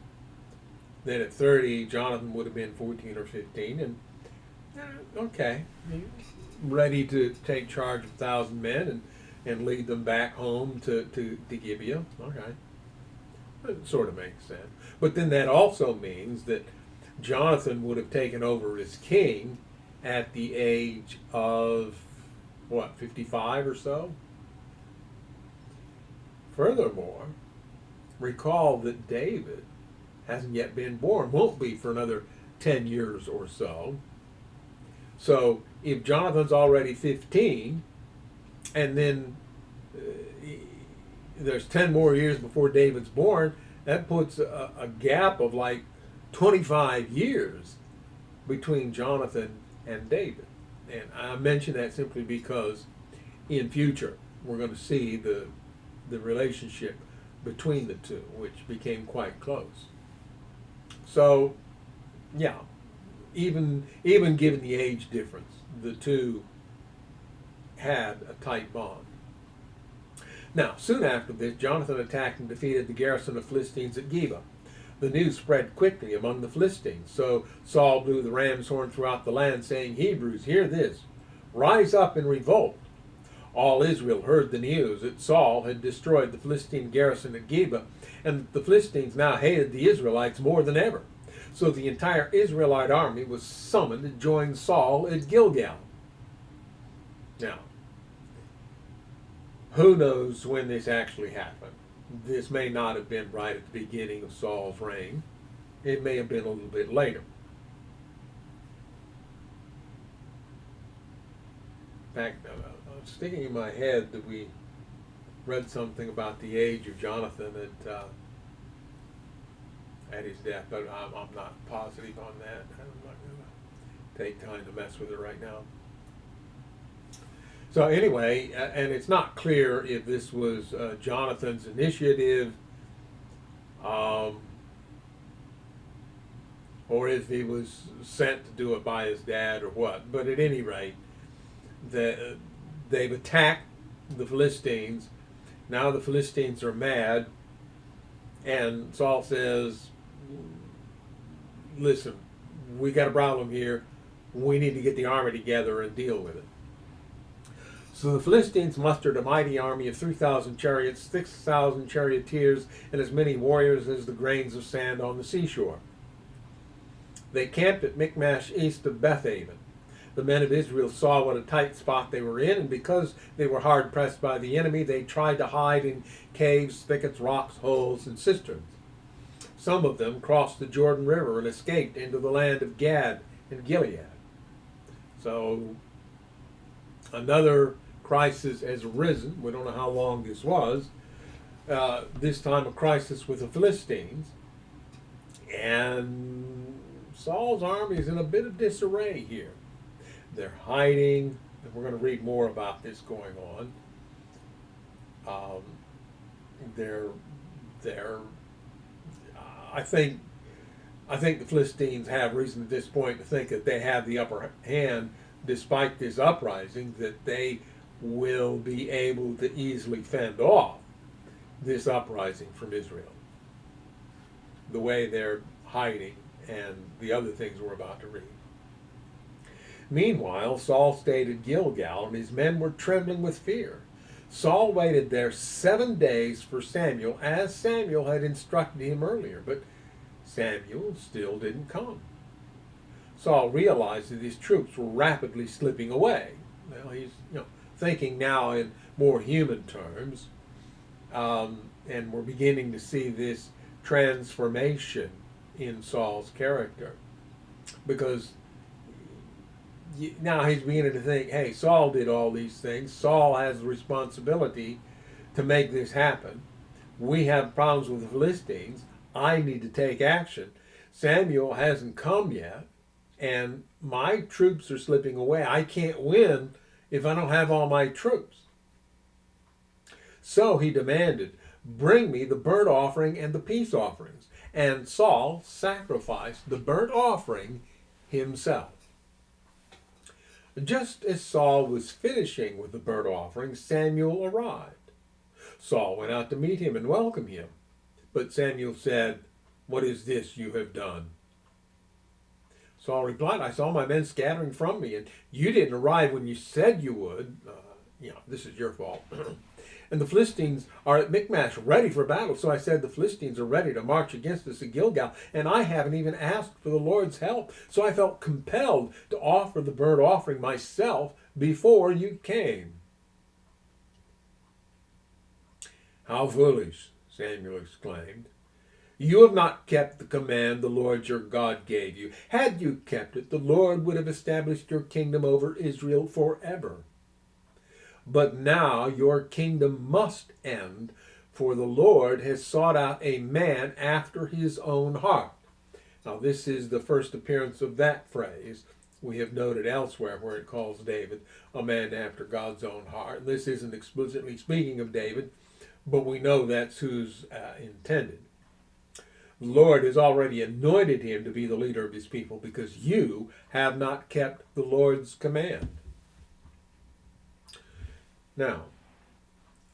Then at 30, Jonathan would have been 14 or 15, and okay, ready to take charge of 1,000 men and lead them back home to Gibeah. Okay, it sort of makes sense. But then that also means that Jonathan would have taken over as king at the age of, what, 55 or so? Furthermore, recall that David hasn't yet been born, won't be for another 10 years or so. So if Jonathan's already 15, and then there's 10 more years before David's born, that puts a gap of like 25 years between Jonathan and David. And I mention that simply because in future we're going to see the relationship between the two, which became quite close. So, yeah, even given the age difference, the two had a tight bond. Now, soon after this, Jonathan attacked and defeated the garrison of Philistines at Gibeah. The news spread quickly among the Philistines, so Saul blew the ram's horn throughout the land, saying, "Hebrews, hear this, rise up and revolt." All Israel heard the news that Saul had destroyed the Philistine garrison at Gibeah, and the Philistines now hated the Israelites more than ever. So the entire Israelite army was summoned to join Saul at Gilgal. Now, who knows when this actually happened? This may not have been right at the beginning of Saul's reign. It may have been a little bit later. In fact, it's sticking in my head that we read something about the age of Jonathan at his death, but I'm not positive on that. I'm not going to take time to mess with it right now. So anyway, and it's not clear if this was Jonathan's initiative or if he was sent to do it by his dad or what. But at any rate, they've attacked the Philistines. Now the Philistines are mad, and Saul says, "Listen, we got a problem here. We need to get the army together and deal with it." So the Philistines mustered a mighty army of 3,000 chariots, 6,000 charioteers, and as many warriors as the grains of sand on the seashore. They camped at Michmash east of Bethaven. The men of Israel saw what a tight spot they were in, and because they were hard pressed by the enemy, they tried to hide in caves, thickets, rocks, holes, and cisterns. Some of them crossed the Jordan River and escaped into the land of Gad and Gilead. So another crisis has arisen. We don't know how long this was. This time a crisis with the Philistines. And Saul's army is in a bit of disarray here. They're hiding, and we're going to read more about this going on. Um, they're, they're, I think, I think the Philistines have reason at this point to think that they have the upper hand despite this uprising, that they will be able to easily fend off this uprising from Israel. The way they're hiding and the other things we're about to read. Meanwhile, Saul stayed at Gilgal, and his men were trembling with fear. Saul waited there 7 days for Samuel, as Samuel had instructed him earlier, but Samuel still didn't come. Saul realized that his troops were rapidly slipping away. Well, he's thinking now in more human terms, and we're beginning to see this transformation in Saul's character, because now he's beginning to think, hey, Saul did all these things. Saul has the responsibility to make this happen. We have problems with the Philistines. I need to take action. Samuel hasn't come yet, and my troops are slipping away. I can't win if I don't have all my troops. So he demanded, bring me the burnt offering and the peace offerings. And Saul sacrificed the burnt offering himself. Just as Saul was finishing with the burnt offering, Samuel arrived. Saul went out to meet him and welcome him. But Samuel said, what is this you have done? Saul replied, I saw my men scattering from me, and you didn't arrive when you said you would. This is your fault. And the Philistines are at Michmash, ready for battle. So I said, the Philistines are ready to march against us at Gilgal, and I haven't even asked for the Lord's help. So I felt compelled to offer the burnt offering myself before you came. How foolish, Samuel exclaimed. You have not kept the command the Lord your God gave you. Had you kept it, the Lord would have established your kingdom over Israel forever. But now your kingdom must end, for the Lord has sought out a man after his own heart. Now this is the first appearance of that phrase. We have noted elsewhere where it calls David a man after God's own heart. This isn't explicitly speaking of David, but we know that's who's intended. The Lord has already anointed him to be the leader of his people because you have not kept the Lord's command. Now,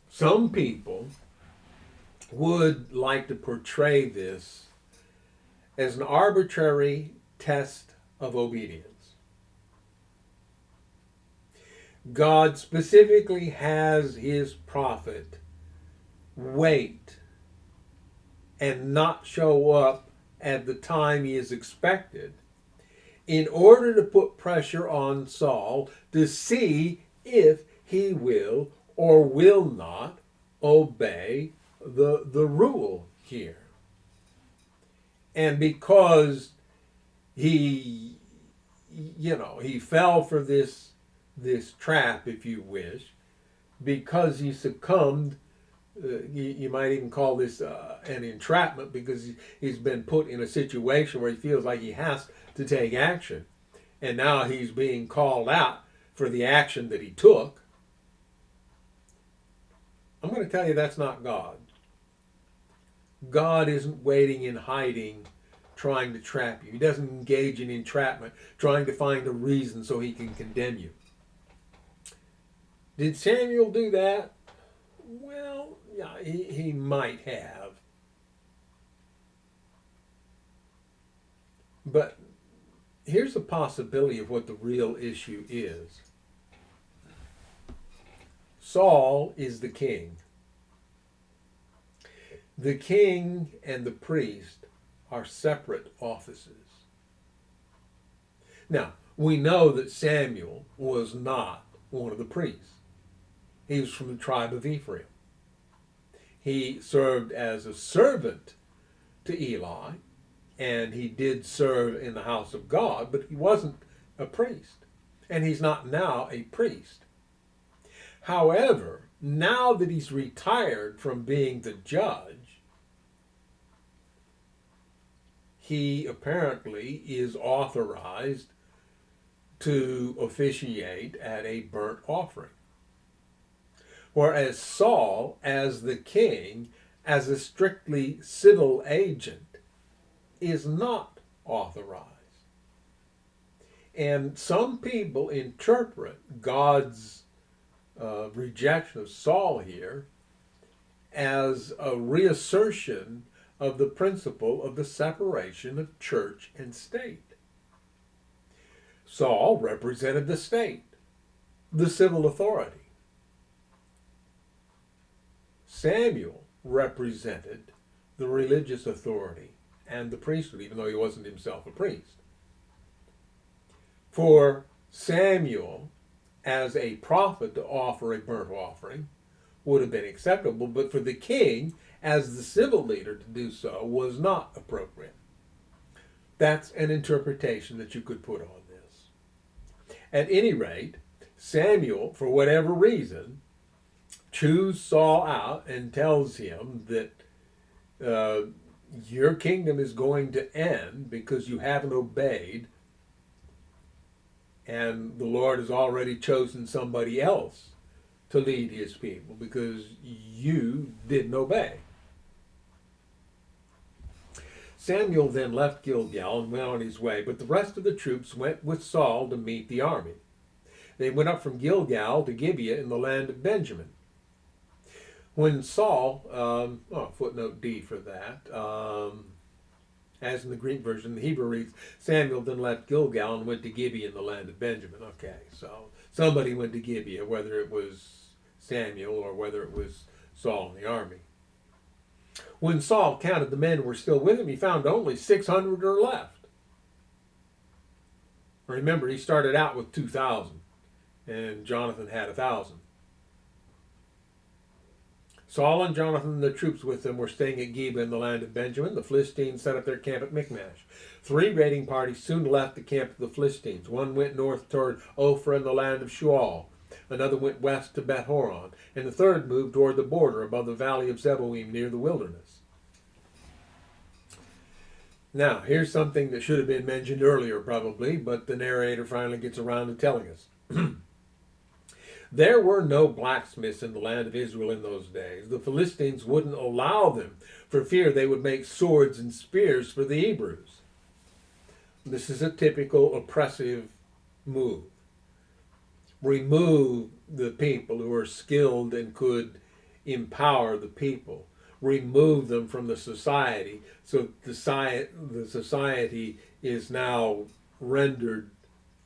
some people would like to portray this as an arbitrary test of obedience. God specifically has his prophet wait and not show up at the time he is expected in order to put pressure on Saul to see if he will or will not obey the rule here. And because he fell for this trap, if you wish, because he succumbed, you might even call this an entrapment, because he's been put in a situation where he feels like he has to take action. And now he's being called out for the action that he took. I'm going to tell you that's not God. God isn't waiting in hiding, trying to trap you. He doesn't engage in entrapment, trying to find a reason so he can condemn you. Did Samuel do that? Well, yeah, he might have. But here's a possibility of what the real issue is. Saul is the king. The king and the priest are separate offices. Now, we know that Samuel was not one of the priests. He was from the tribe of Ephraim. He served as a servant to Eli, and he did serve in the house of God, but he wasn't a priest. And he's not now a priest. However, now that he's retired from being the judge, he apparently is authorized to officiate at a burnt offering. Whereas Saul, as the king, as a strictly civil agent, is not authorized. And some people interpret God's rejection of Saul here as a reassertion of the principle of the separation of church and state. Saul represented the state, the civil authority. Samuel represented the religious authority and the priesthood, even though he wasn't himself a priest. For Samuel, as a prophet, to offer a burnt offering would have been acceptable, but for the king, as the civil leader, to do so was not appropriate. That's an interpretation that you could put on this. At any rate, Samuel, for whatever reason, chews Saul out and tells him that your kingdom is going to end because you haven't obeyed, and the Lord has already chosen somebody else to lead his people because you didn't obey. Samuel then left Gilgal and went on his way, but the rest of the troops went with Saul to meet the army. They went up from Gilgal to Gibeah in the land of Benjamin. When Saul, footnote D for that, as in the Greek version, the Hebrew reads, Samuel then left Gilgal and went to Gibeah in the land of Benjamin. Okay, so somebody went to Gibeah, whether it was Samuel or whether it was Saul in the army. When Saul counted the men who were still with him, he found only 600 were left. Remember, he started out with 2,000, and Jonathan had 1,000. Saul and Jonathan and the troops with them were staying at Gibeah in the land of Benjamin. The Philistines set up their camp at Michmash. 3 raiding parties soon left the camp of the Philistines. One went north toward Ophrah in the land of Shual. Another went west to Beth Horon. And the third moved toward the border above the valley of Zeboim near the wilderness. Now, here's something that should have been mentioned earlier probably, but the narrator finally gets around to telling us. There were no blacksmiths in the land of Israel in those days. The Philistines wouldn't allow them for fear they would make swords and spears for the Hebrews. This is a typical oppressive move. Remove the people who are skilled and could empower the people. Remove them from the society, so the society is now rendered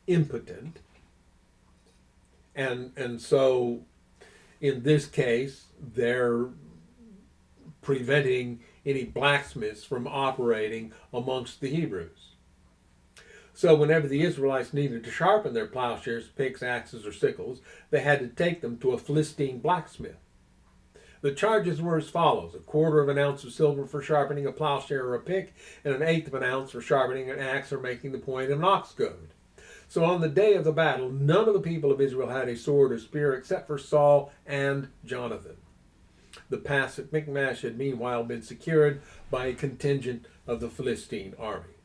impotent. And so in this case, they're preventing any blacksmiths from operating amongst the Hebrews. So whenever the Israelites needed to sharpen their plowshares, picks, axes, or sickles, they had to take them to a Philistine blacksmith. The charges were as follows: 1/4 of an ounce of silver for sharpening a plowshare or a pick, and 1/8 of an ounce for sharpening an axe or making the point of an ox goad. So on the day of the battle, none of the people of Israel had a sword or spear except for Saul and Jonathan. The pass at Michmash had meanwhile been secured by a contingent of the Philistine army.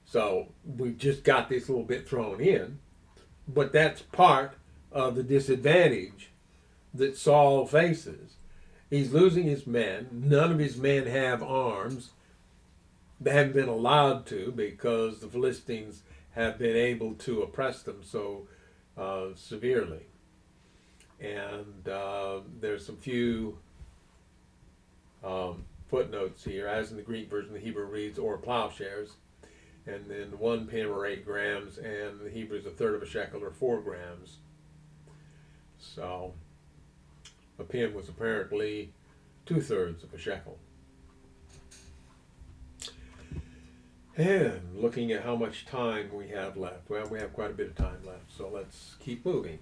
So we just got this little bit thrown in, but that's part of the disadvantage that Saul faces. He's losing his men. None of his men have arms. They haven't been allowed to because the Philistines have been able to oppress them so severely. And there's some few footnotes here, as in the Greek version. The Hebrew reads, or plowshares, and then 1 pim or 8 grams, and the Hebrew is 1/3 of a shekel or 4 grams. So a pim was apparently 2/3 of a shekel. And looking at how much time we have left, well, we have quite a bit of time left, so let's keep moving.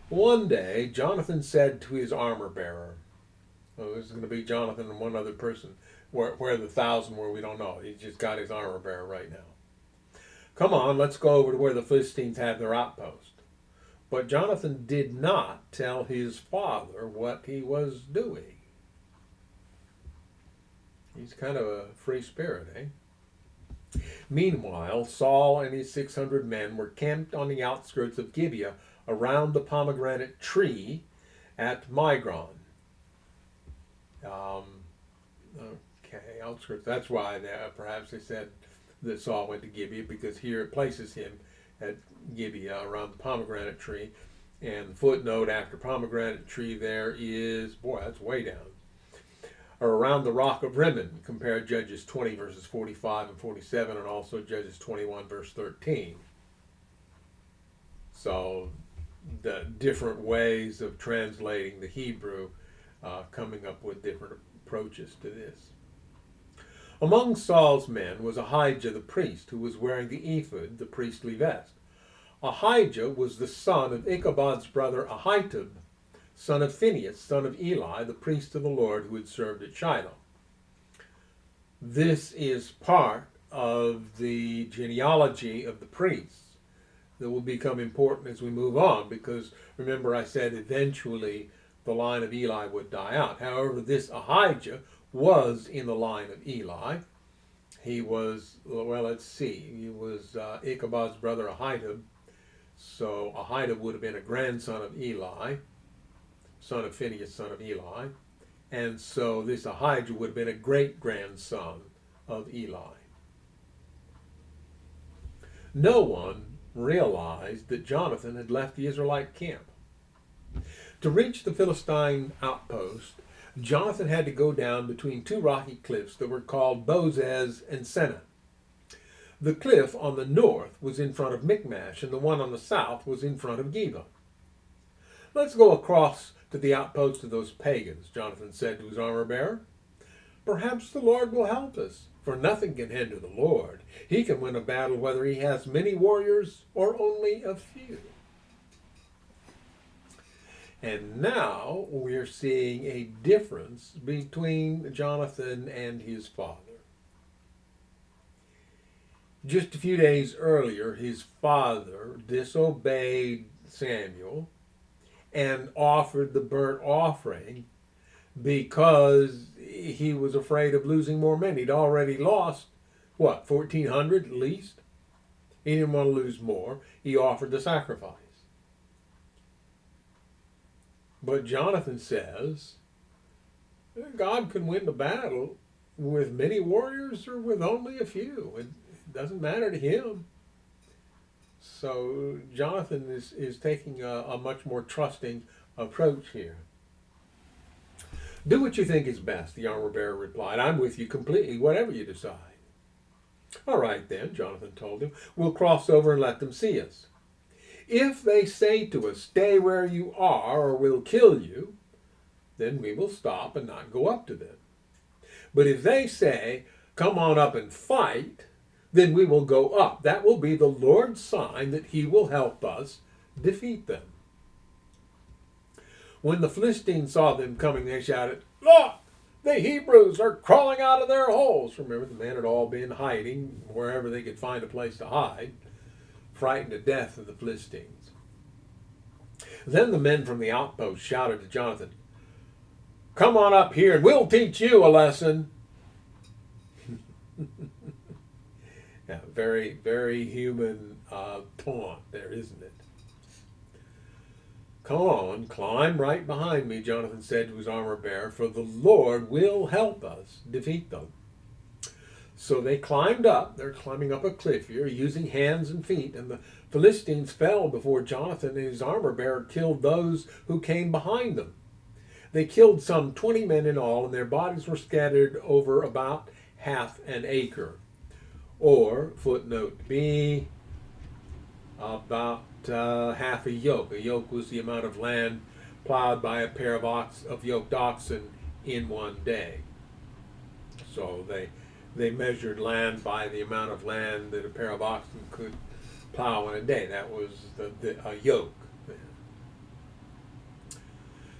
One day, Jonathan said to his armor bearer, this is going to be Jonathan and one other person, where the 1,000 were, we don't know. He's just got his armor bearer right now. Come on, let's go over to where the Philistines have their outpost. But Jonathan did not tell his father what he was doing. He's kind of a free spirit, eh? Meanwhile, Saul and his 600 men were camped on the outskirts of Gibeah around the pomegranate tree at Migron. Okay, outskirts. That's why perhaps they said that Saul went to Gibeah, because here it places him at Gibeah around the pomegranate tree. And the footnote after pomegranate tree there is, boy, that's way down. Or around the rock of Rimmon. Compare Judges 20 verses 45 and 47, and also Judges 21 verse 13. So the different ways of translating the Hebrew, coming up with different approaches to this. Among Saul's men was Ahijah the priest, who was wearing the ephod, the priestly vest. Ahijah was the son of Ichabod's brother Ahitub, son of Phinehas, son of Eli, the priest of the Lord who had served at Shiloh. This is part of the genealogy of the priests that will become important as we move on, because remember I said eventually the line of Eli would die out. However, this Ahijah was in the line of Eli. He was, well, let's see, he was Ichabod's brother Ahitub. So Ahitub would have been a grandson of Eli, son of Phinehas, son of Eli. And so this Ahijah would have been a great-grandson of Eli. No one realized that Jonathan had left the Israelite camp. To reach the Philistine outpost, Jonathan had to go down between two rocky cliffs that were called Bozez and Seneh. The cliff on the north was in front of Michmash, and the one on the south was in front of Geba. "Let's go across to the outpost of those pagans," Jonathan said to his armor-bearer. "Perhaps the Lord will help us, for nothing can hinder the Lord. He can win a battle whether he has many warriors or only a few." And now we're seeing a difference between Jonathan and his father. Just a few days earlier, his father disobeyed Samuel and offered the burnt offering because he was afraid of losing more men. He'd already lost, 1,400 at least? He didn't want to lose more. He offered the sacrifice. But Jonathan says, God can win the battle with many warriors or with only a few. It doesn't matter to him. So Jonathan is taking a much more trusting approach here. "Do what you think is best," the armor-bearer replied. "I'm with you completely, whatever you decide." "All right then," Jonathan told him. "We'll cross over and let them see us. If they say to us, 'Stay where you are or we'll kill you,' then we will stop and not go up to them. But if they say, 'Come on up and fight,' then we will go up. That will be the Lord's sign that he will help us defeat them." When the Philistines saw them coming, they shouted, "Look, the Hebrews are crawling out of their holes." Remember, the men had all been hiding wherever they could find a place to hide, frightened to death of the Philistines. Then the men from the outpost shouted to Jonathan, "Come on up here and we'll teach you a lesson." Yeah, very, very human taunt there, isn't it? "Come on, climb right behind me," Jonathan said to his armor-bearer, "for the Lord will help us defeat them." So they climbed up. They're climbing up a cliff here, using hands and feet, and the Philistines fell before Jonathan, and his armor-bearer killed those who came behind them. They killed some 20 men in all, and their bodies were scattered over about half an acre. Or, footnote B, about half a yoke. A yoke was the amount of land plowed by a pair of yoked oxen in one day. So they measured land by the amount of land that a pair of oxen could plow in a day. That was a yoke.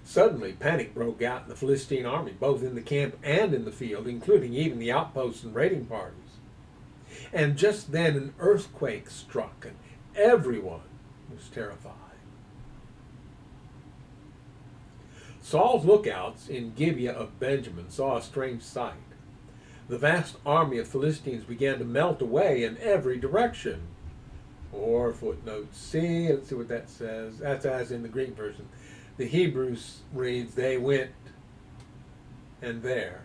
Suddenly, panic broke out in the Philistine army, both in the camp and in the field, including even the outposts and raiding parties. And just then an earthquake struck, and everyone was terrified. Saul's lookouts in Gibeah of Benjamin saw a strange sight. the vast army of Philistines began to melt away in every direction. Or footnote C, let's see what that says. That's as in the Greek version. The Hebrew reads, they went and there.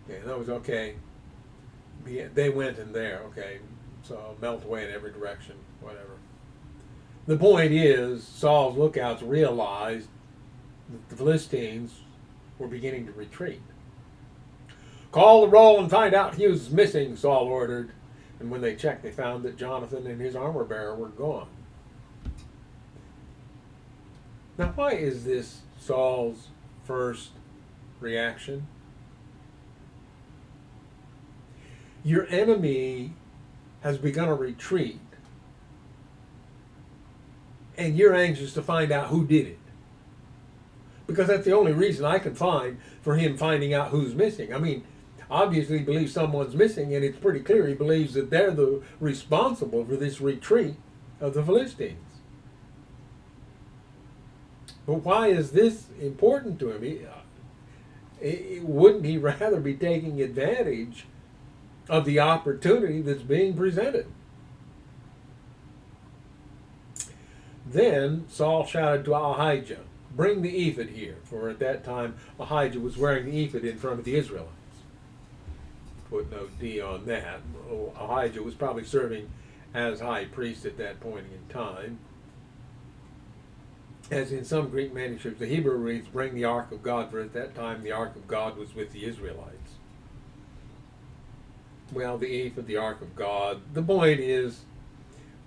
Okay, that was okay. They went in there, okay. So melt away in every direction, whatever. The point is, Saul's lookouts realized that the Philistines were beginning to retreat. Call the roll and find out who's missing, Saul ordered. And when they checked, they found that Jonathan and his armor bearer were gone. Now, why is this Saul's first reaction? Your enemy has begun a retreat, and you're anxious to find out who did it. Because that's the only reason I can find for him finding out who's missing. I mean, obviously he believes someone's missing, and it's pretty clear he believes that they're the responsible for this retreat of the Philistines. But why is this important to him? Wouldn't he rather be taking advantage of the opportunity that's being presented? Then Saul shouted to Ahijah, bring the ephod here, for at that time Ahijah was wearing the ephod in front of the Israelites. Footnote D on that. Ahijah was probably serving as high priest at that point in time. As in some Greek manuscripts, the Hebrew reads, bring the ark of God, for at that time the ark of God was with the Israelites. Well, the ephod, the ark of God. The point is,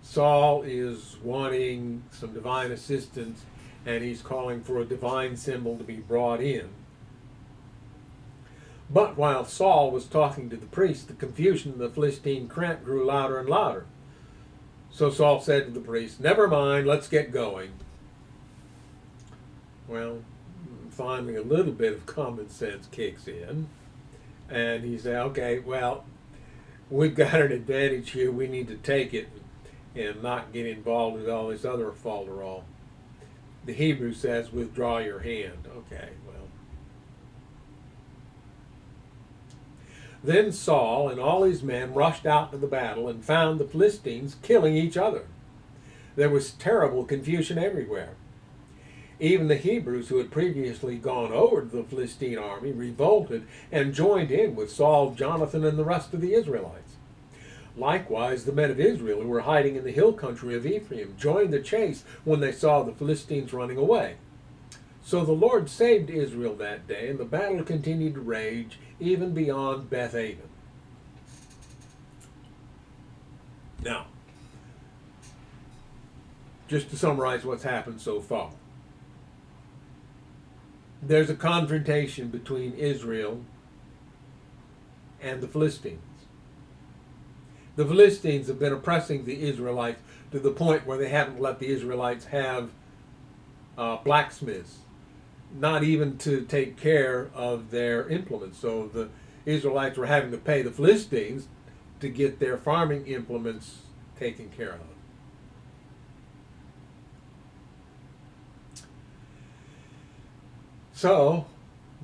Saul is wanting some divine assistance, and he's calling for a divine symbol to be brought in. But while Saul was talking to the priest, the confusion in the Philistine camp grew louder and louder. So Saul said to the priest, never mind, let's get going. Well, finally a little bit of common sense kicks in, and he said, okay, well, we've got an advantage here. We need to take it and not get involved with all this other falderall. The Hebrew says, withdraw your hand. Okay, well. Then Saul and all his men rushed out to the battle and found the Philistines killing each other. There was terrible confusion everywhere. Even the Hebrews who had previously gone over to the Philistine army revolted and joined in with Saul, Jonathan, and the rest of the Israelites. Likewise, the men of Israel who were hiding in the hill country of Ephraim joined the chase when they saw the Philistines running away. So the Lord saved Israel that day, and the battle continued to rage even beyond Beth-aven. Now, just to summarize what's happened so far. There's a confrontation between Israel and the Philistines. The Philistines have been oppressing the Israelites to the point where they haven't let the Israelites have blacksmiths, not even to take care of their implements. So the Israelites were having to pay the Philistines to get their farming implements taken care of. So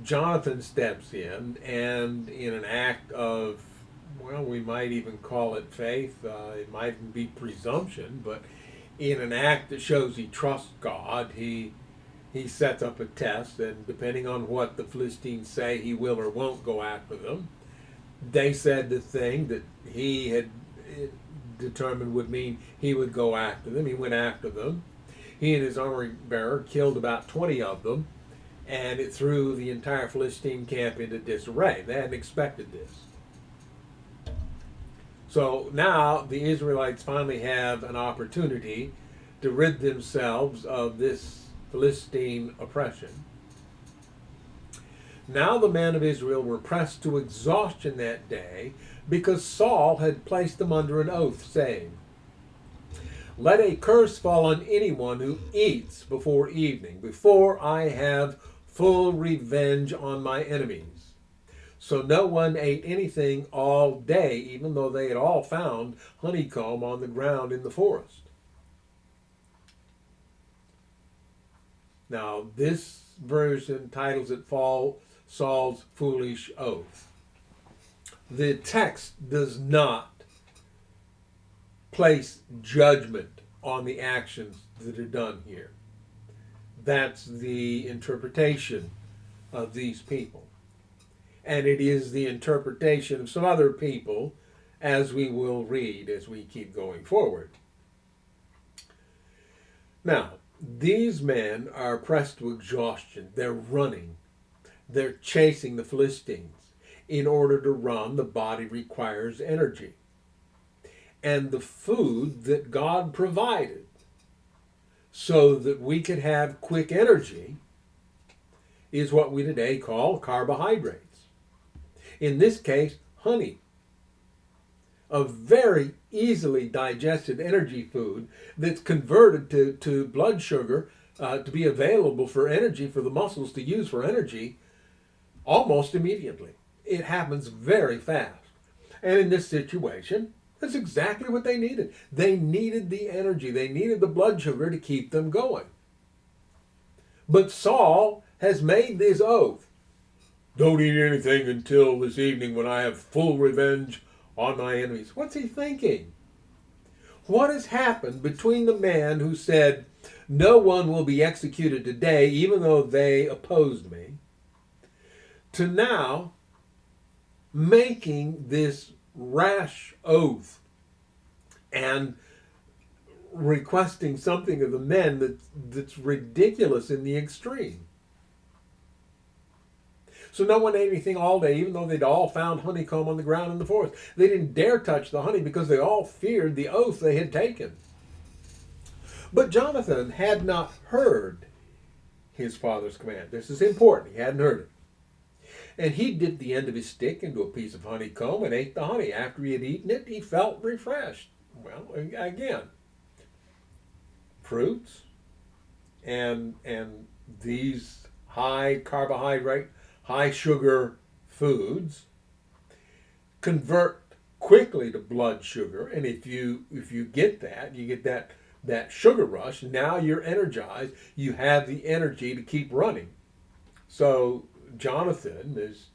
Jonathan steps in, and in an act of, well, we might even call it faith, it might even be presumption, but in an act that shows he trusts God, he sets up a test, and depending on what the Philistines say, he will or won't go after them. They said the thing that he had determined would mean he would go after them. He went after them. He and his armor bearer killed about 20 of them, and it threw the entire Philistine camp into disarray. They hadn't expected this. So now the Israelites finally have an opportunity to rid themselves of this Philistine oppression. Now the men of Israel were pressed to exhaustion that day because Saul had placed them under an oath, saying, let a curse fall on anyone who eats before evening, before I have full revenge on my enemies. So no one ate anything all day, even though they had all found honeycomb on the ground in the forest. Now, this version titles it Saul's Foolish Oath. The text does not place judgment on the actions that are done here. That's the interpretation of these people. And it is the interpretation of some other people, as we will read as we keep going forward. Now, these men are pressed to exhaustion. They're running. They're chasing the Philistines. In order to run, the body requires energy. And the food that God provided so that we could have quick energy is what we today call carbohydrates. In this case, honey. A very easily digested energy food that's converted to blood sugar to be available for energy, for the muscles to use for energy almost immediately. It happens very fast. And in this situation, that's exactly what they needed. They needed the energy. They needed the blood sugar to keep them going. But Saul has made this oath. Don't eat anything until this evening when I have full revenge on my enemies. What's he thinking? What has happened between the man who said, no one will be executed today, even though they opposed me, to now making this rash oath and requesting something of the men that's ridiculous in the extreme? So no one ate anything all day, even though they'd all found honeycomb on the ground in the forest. They didn't dare touch the honey because they all feared the oath they had taken. But Jonathan had not heard his father's command. This is important. He hadn't heard it. And he dipped the end of his stick into a piece of honeycomb and ate the honey. After he had eaten it, he felt refreshed. Well, again, fruits and these high carbohydrate, high sugar foods convert quickly to blood sugar, and if you get that, you get that sugar rush. Now you're energized. You have the energy to keep running. So Jonathan has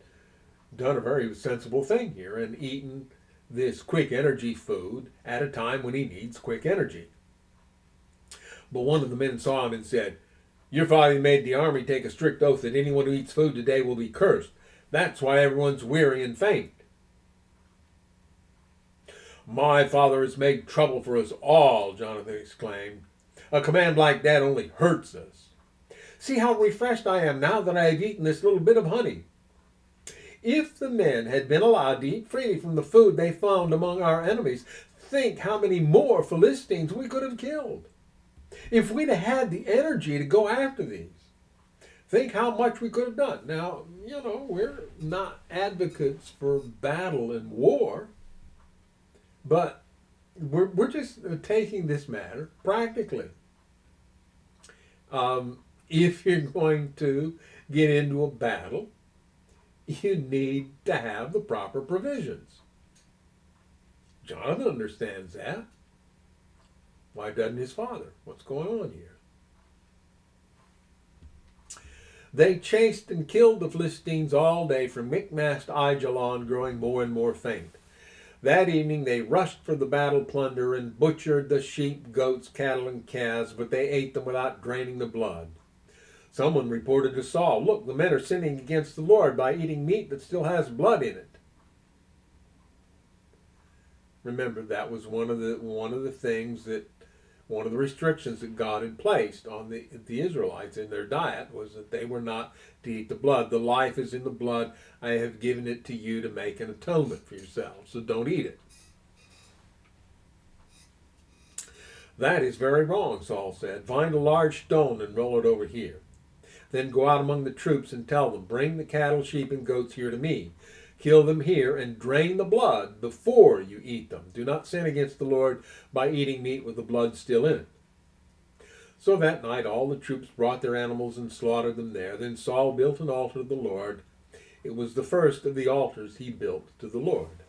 done a very sensible thing here and eaten this quick energy food at a time when he needs quick energy. But one of the men saw him and said, your father made the army take a strict oath that anyone who eats food today will be cursed. That's why everyone's weary and faint. My father has made trouble for us all, Jonathan exclaimed. A command like that only hurts us. See how refreshed I am now that I have eaten this little bit of honey. If the men had been allowed to eat freely from the food they found among our enemies, think how many more Philistines we could have killed. If we'd have had the energy to go after these, think how much we could have done. Now, we're not advocates for battle and war, but we're just taking this matter practically. If you're going to get into a battle, you need to have the proper provisions. Jonathan understands that. Why doesn't his father? What's going on here? They chased and killed the Philistines all day from Michmash to Aijalon, growing more and more faint. That evening they rushed for the battle plunder and butchered the sheep, goats, cattle, and calves, but they ate them without draining the blood. Someone reported to Saul, look, the men are sinning against the Lord by eating meat that still has blood in it. Remember, that was one of the things that one of the restrictions that God had placed on the Israelites in their diet was that they were not to eat the blood. The life is in the blood. I have given it to you to make an atonement for yourselves, so don't eat it. That is very wrong, Saul said. Find a large stone and roll it over here. Then go out among the troops and tell them, bring the cattle, sheep, and goats here to me. Kill them here and drain the blood before you eat them. Do not sin against the Lord by eating meat with the blood still in it. So that night all the troops brought their animals and slaughtered them there. Then Saul built an altar to the Lord It was the first of the altars he built to the Lord.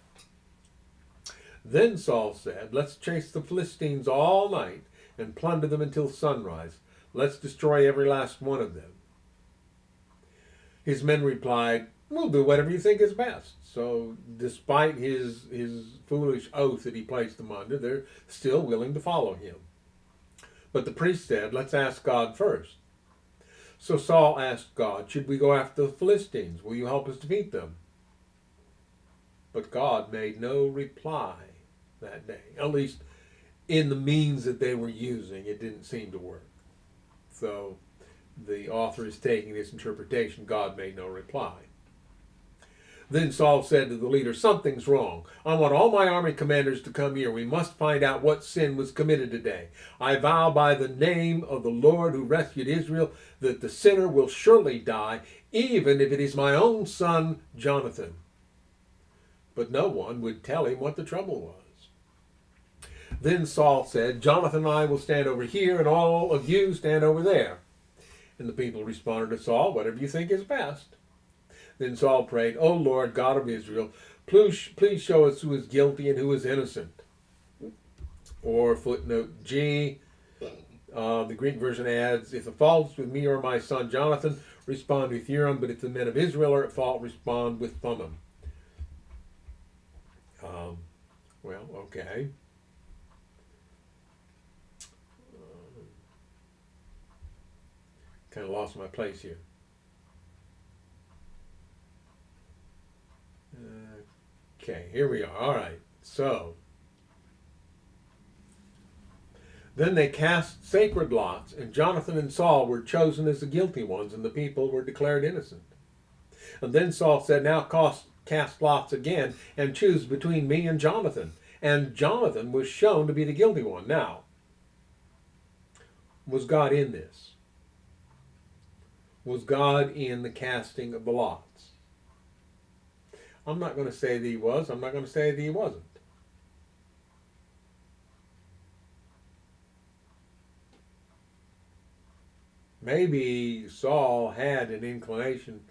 Then Saul said, "Let's chase the Philistines all night and plunder them until sunrise. Let's destroy every last one of them." His men replied, "We'll do whatever you think is best." So despite his foolish oath that he placed them under, they're still willing to follow him. But the priest said, "Let's ask God first." So Saul asked God, "Should we go after the Philistines? Will you help us defeat them?" But God made no reply that day. At least in the means that they were using, it didn't seem to work. So the author is taking this interpretation, God made no reply. Then Saul said to the leader, "Something's wrong. I want all my army commanders to come here. We must find out what sin was committed today. I vow by the name of the Lord who rescued Israel that the sinner will surely die, even if it is my own son Jonathan." But no one would tell him what the trouble was. Then Saul said, "Jonathan and I will stand over here, and all of you stand over there." And the people responded to Saul, "Whatever you think is best." Then Saul prayed, "O Lord, God of Israel, please show us who is guilty and who is innocent." Or footnote G, the Greek version adds, "If the fault is with me or my son Jonathan, respond with Urim, but if the men of Israel are at fault, respond with Thummim." Well, okay. Kind of lost my place here. Okay, here we are. All right. So, then they cast sacred lots, and Jonathan and Saul were chosen as the guilty ones, and the people were declared innocent. And then Saul said, "Now cast lots again, and choose between me and Jonathan." And Jonathan was shown to be the guilty one. Now, was God in this? Was God in the casting of the lots? I'm not going to say that he was. I'm not going to say that he wasn't. Maybe Saul had an inclination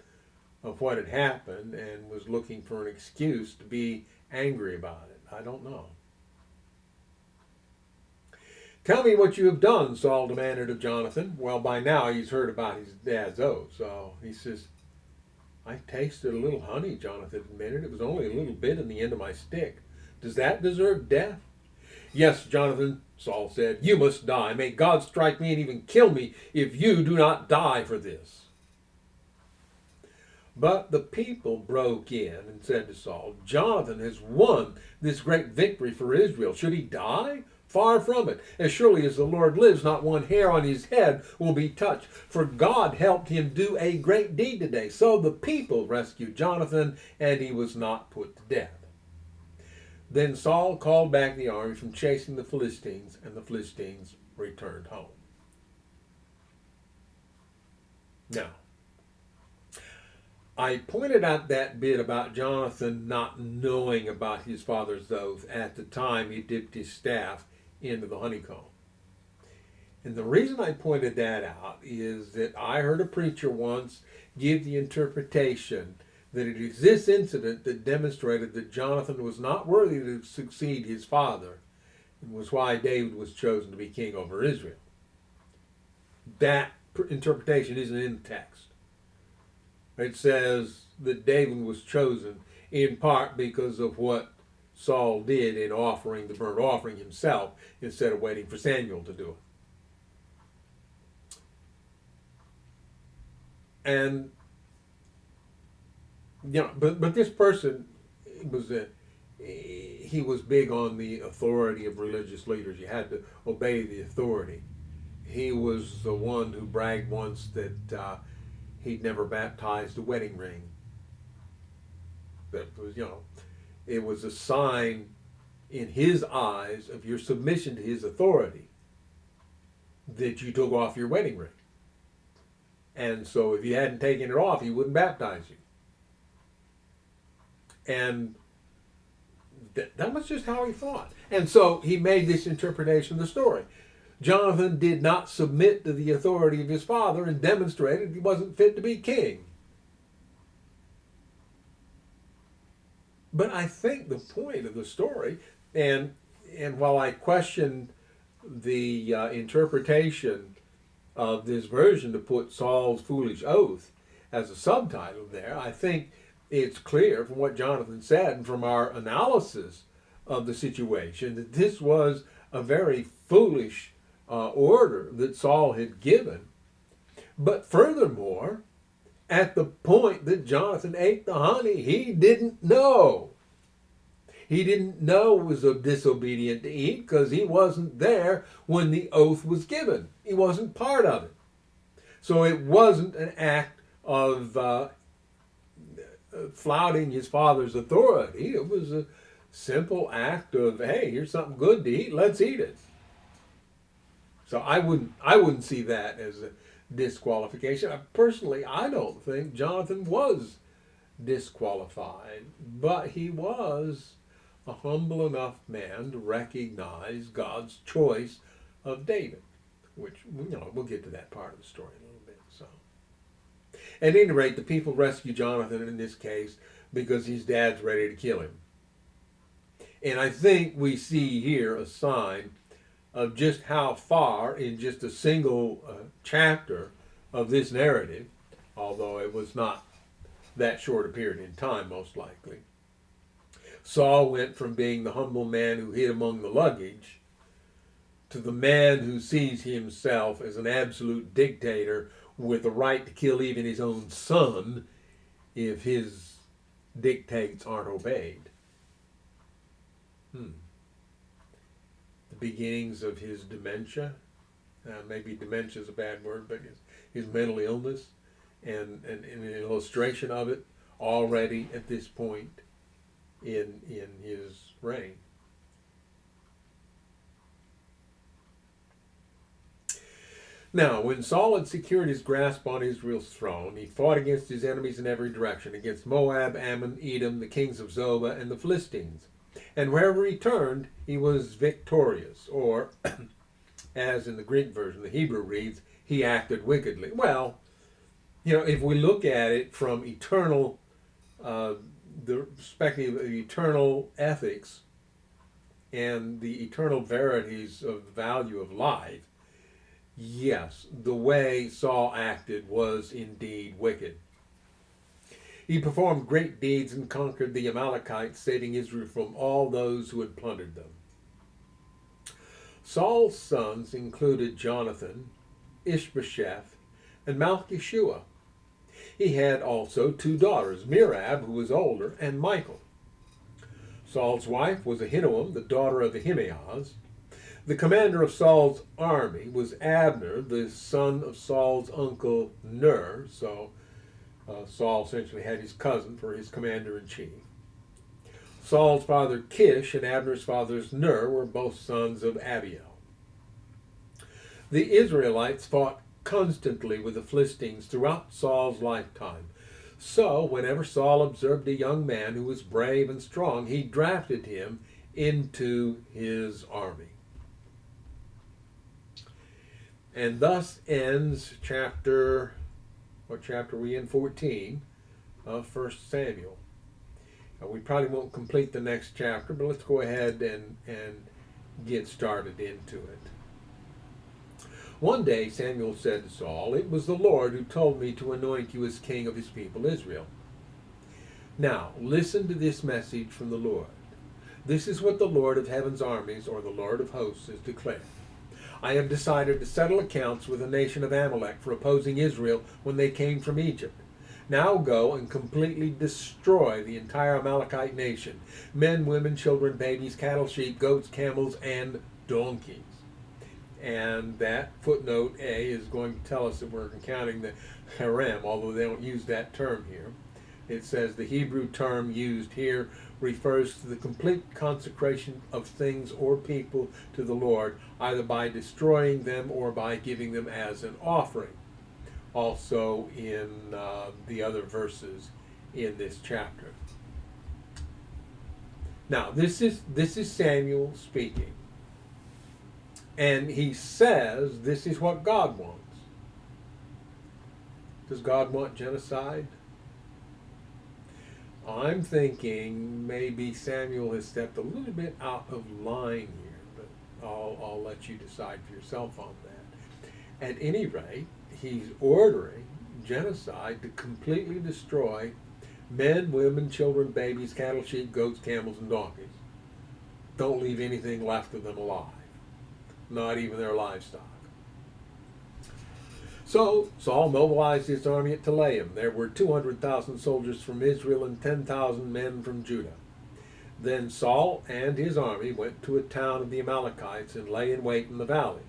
of what had happened and was looking for an excuse to be angry about it. I don't know. "Tell me what you have done," Saul demanded of Jonathan. Well, by now he's heard about his dad's oath. So he says, "I tasted a little honey," Jonathan admitted. "It was only a little bit in the end of my stick. Does that deserve death?" "Yes, Jonathan," Saul said, "you must die. May God strike me and even kill me if you do not die for this." But the people broke in and said to Saul, "Jonathan has won this great victory for Israel. Should he die? Far from it. As surely as the Lord lives, not one hair on his head will be touched. For God helped him do a great deed today." So the people rescued Jonathan, and he was not put to death. Then Saul called back the army from chasing the Philistines, and the Philistines returned home. Now, I pointed out that bit about Jonathan not knowing about his father's oath at the time he dipped his staff into the honeycomb. And the reason I pointed that out is that I heard a preacher once give the interpretation that it is this incident that demonstrated that Jonathan was not worthy to succeed his father, and was why David was chosen to be king over Israel. That interpretation isn't in the text. It says that David was chosen in part because of what Saul did in offering the burnt offering himself instead of waiting for Samuel to do it. And but this person was he was big on the authority of religious leaders. You had to obey the authority. He was the one who bragged once that he'd never baptized a wedding ring. That was, it was a sign in his eyes of your submission to his authority that you took off your wedding ring. And so if you hadn't taken it off, he wouldn't baptize you. And that was just how he thought. And so he made this interpretation of the story. Jonathan did not submit to the authority of his father and demonstrated he wasn't fit to be king. But I think the point of the story, and while I question the interpretation of this version to put Saul's foolish oath as a subtitle there, I think it's clear from what Jonathan said and from our analysis of the situation that this was a very foolish order that Saul had given. But furthermore, at the point that Jonathan ate the honey, he didn't know. He didn't know it was disobedient to eat because he wasn't there when the oath was given. He wasn't part of it. So it wasn't an act of flouting his father's authority. It was a simple act of, hey, here's something good to eat, let's eat it. So I wouldn't see that as a disqualification. Personally, I don't think Jonathan was disqualified, but he was a humble enough man to recognize God's choice of David, which, we'll get to that part of the story in a little bit. So, at any rate, the people rescue Jonathan in this case because his dad's ready to kill him. And I think we see here a sign of just how far in just a single chapter of this narrative, although it was not that short a period in time, most likely, Saul went from being the humble man who hid among the luggage to the man who sees himself as an absolute dictator with the right to kill even his own son if his dictates aren't obeyed. The beginnings of his dementia, maybe dementia is a bad word, but his mental illness, and an illustration of it already at this point in his reign. Now, when Saul had secured his grasp on Israel's throne, he fought against his enemies in every direction, against Moab, Ammon, Edom, the kings of Zobah, and the Philistines. And wherever he turned, he was victorious, or, as in the Greek version, the Hebrew reads, he acted wickedly. Well, if we look at it from eternal, the perspective of eternal ethics and the eternal verities of the value of life, yes, the way Saul acted was indeed wicked. He performed great deeds and conquered the Amalekites, saving Israel from all those who had plundered them. Saul's sons included Jonathan, Ishbosheth, and Malchishua. He had also 2 daughters, Merab, who was older, and Michal. Saul's wife was Ahinoam, the daughter of Ahimaaz. The commander of Saul's army was Abner, the son of Saul's uncle Ner. So Saul essentially had his cousin for his commander-in-chief. Saul's father Kish and Abner's father Ner were both sons of Abiel. The Israelites fought constantly with the Philistines throughout Saul's lifetime. So whenever Saul observed a young man who was brave and strong, he drafted him into his army. And thus ends what chapter are we in? 14 of 1 Samuel. We probably won't complete the next chapter, but let's go ahead and get started into it. One day Samuel said to Saul, "It was the Lord who told me to anoint you as king of his people Israel. Now, listen to this message from the Lord. This is what the Lord of heaven's armies, or the Lord of hosts, has declared. I have decided to settle accounts with the nation of Amalek for opposing Israel when they came from Egypt. Now go and completely destroy the entire Amalekite nation, men, women, children, babies, cattle, sheep, goats, camels, and donkeys." And that footnote A is going to tell us that we're counting the harem, although they don't use that term here. It says the Hebrew term used here refers to the complete consecration of things or people to the Lord, either by destroying them or by giving them as an offering. Also in the other verses in this chapter. Now, this is Samuel speaking. And he says this is what God wants. Does God want genocide? I'm thinking maybe Samuel has stepped a little bit out of line here, but I'll let you decide for yourself on that. At any rate, he's ordering genocide to completely destroy men, women, children, babies, cattle, sheep, goats, camels, and donkeys. Don't leave anything left of them alive, not even their livestock. So Saul mobilized his army at Telaim. There were 200,000 soldiers from Israel and 10,000 men from Judah. Then Saul and his army went to a town of the Amalekites and lay in wait in the valley.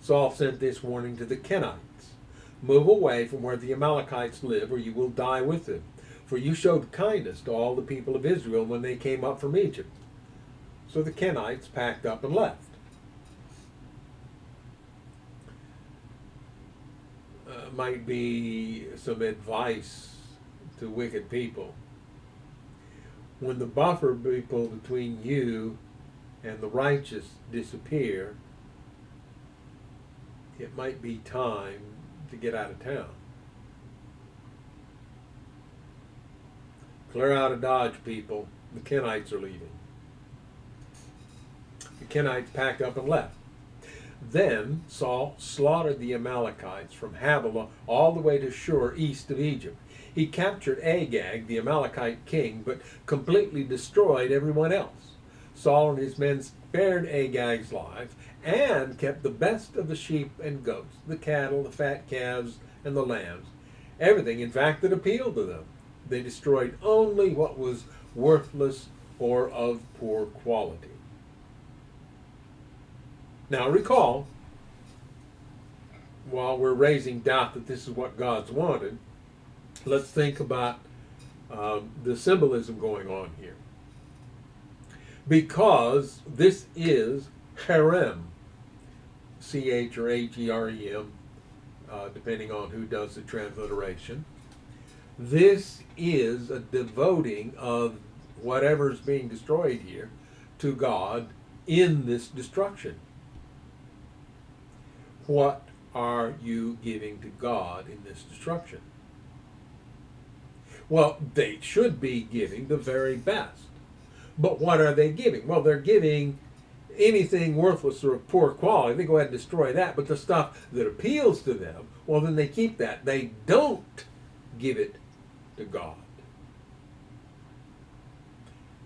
Saul sent this warning to the Kenites: "Move away from where the Amalekites live, or you will die with them. For you showed kindness to all the people of Israel when they came up from Egypt." So the Kenites packed up and left. Might be some advice to wicked people. When the buffer people between you and the righteous disappear, it might be time to get out of town. Clear out of Dodge, people. The Kenites are leaving. The Kenites packed up and left. Then Saul slaughtered the Amalekites from Havilah all the way to Shur east of Egypt. He captured Agag, the Amalekite king, but completely destroyed everyone else. Saul and his men spared Agag's life and kept the best of the sheep and goats, the cattle, the fat calves, and the lambs. Everything, in fact, that appealed to them. They destroyed only what was worthless or of poor quality. Now recall, while we're raising doubt that this is what God's wanted, let's think about the symbolism going on here. Because this is harem, C-H or H-E-R-E-M, depending on who does the transliteration. This is a devoting of whatever's being destroyed here to God in this destruction. What are you giving to God in this destruction? Well, they should be giving the very best. But what are they giving? Well, they're giving anything worthless or of poor quality. They go ahead and destroy that. But the stuff that appeals to them, well, then they keep that. They don't give it to God.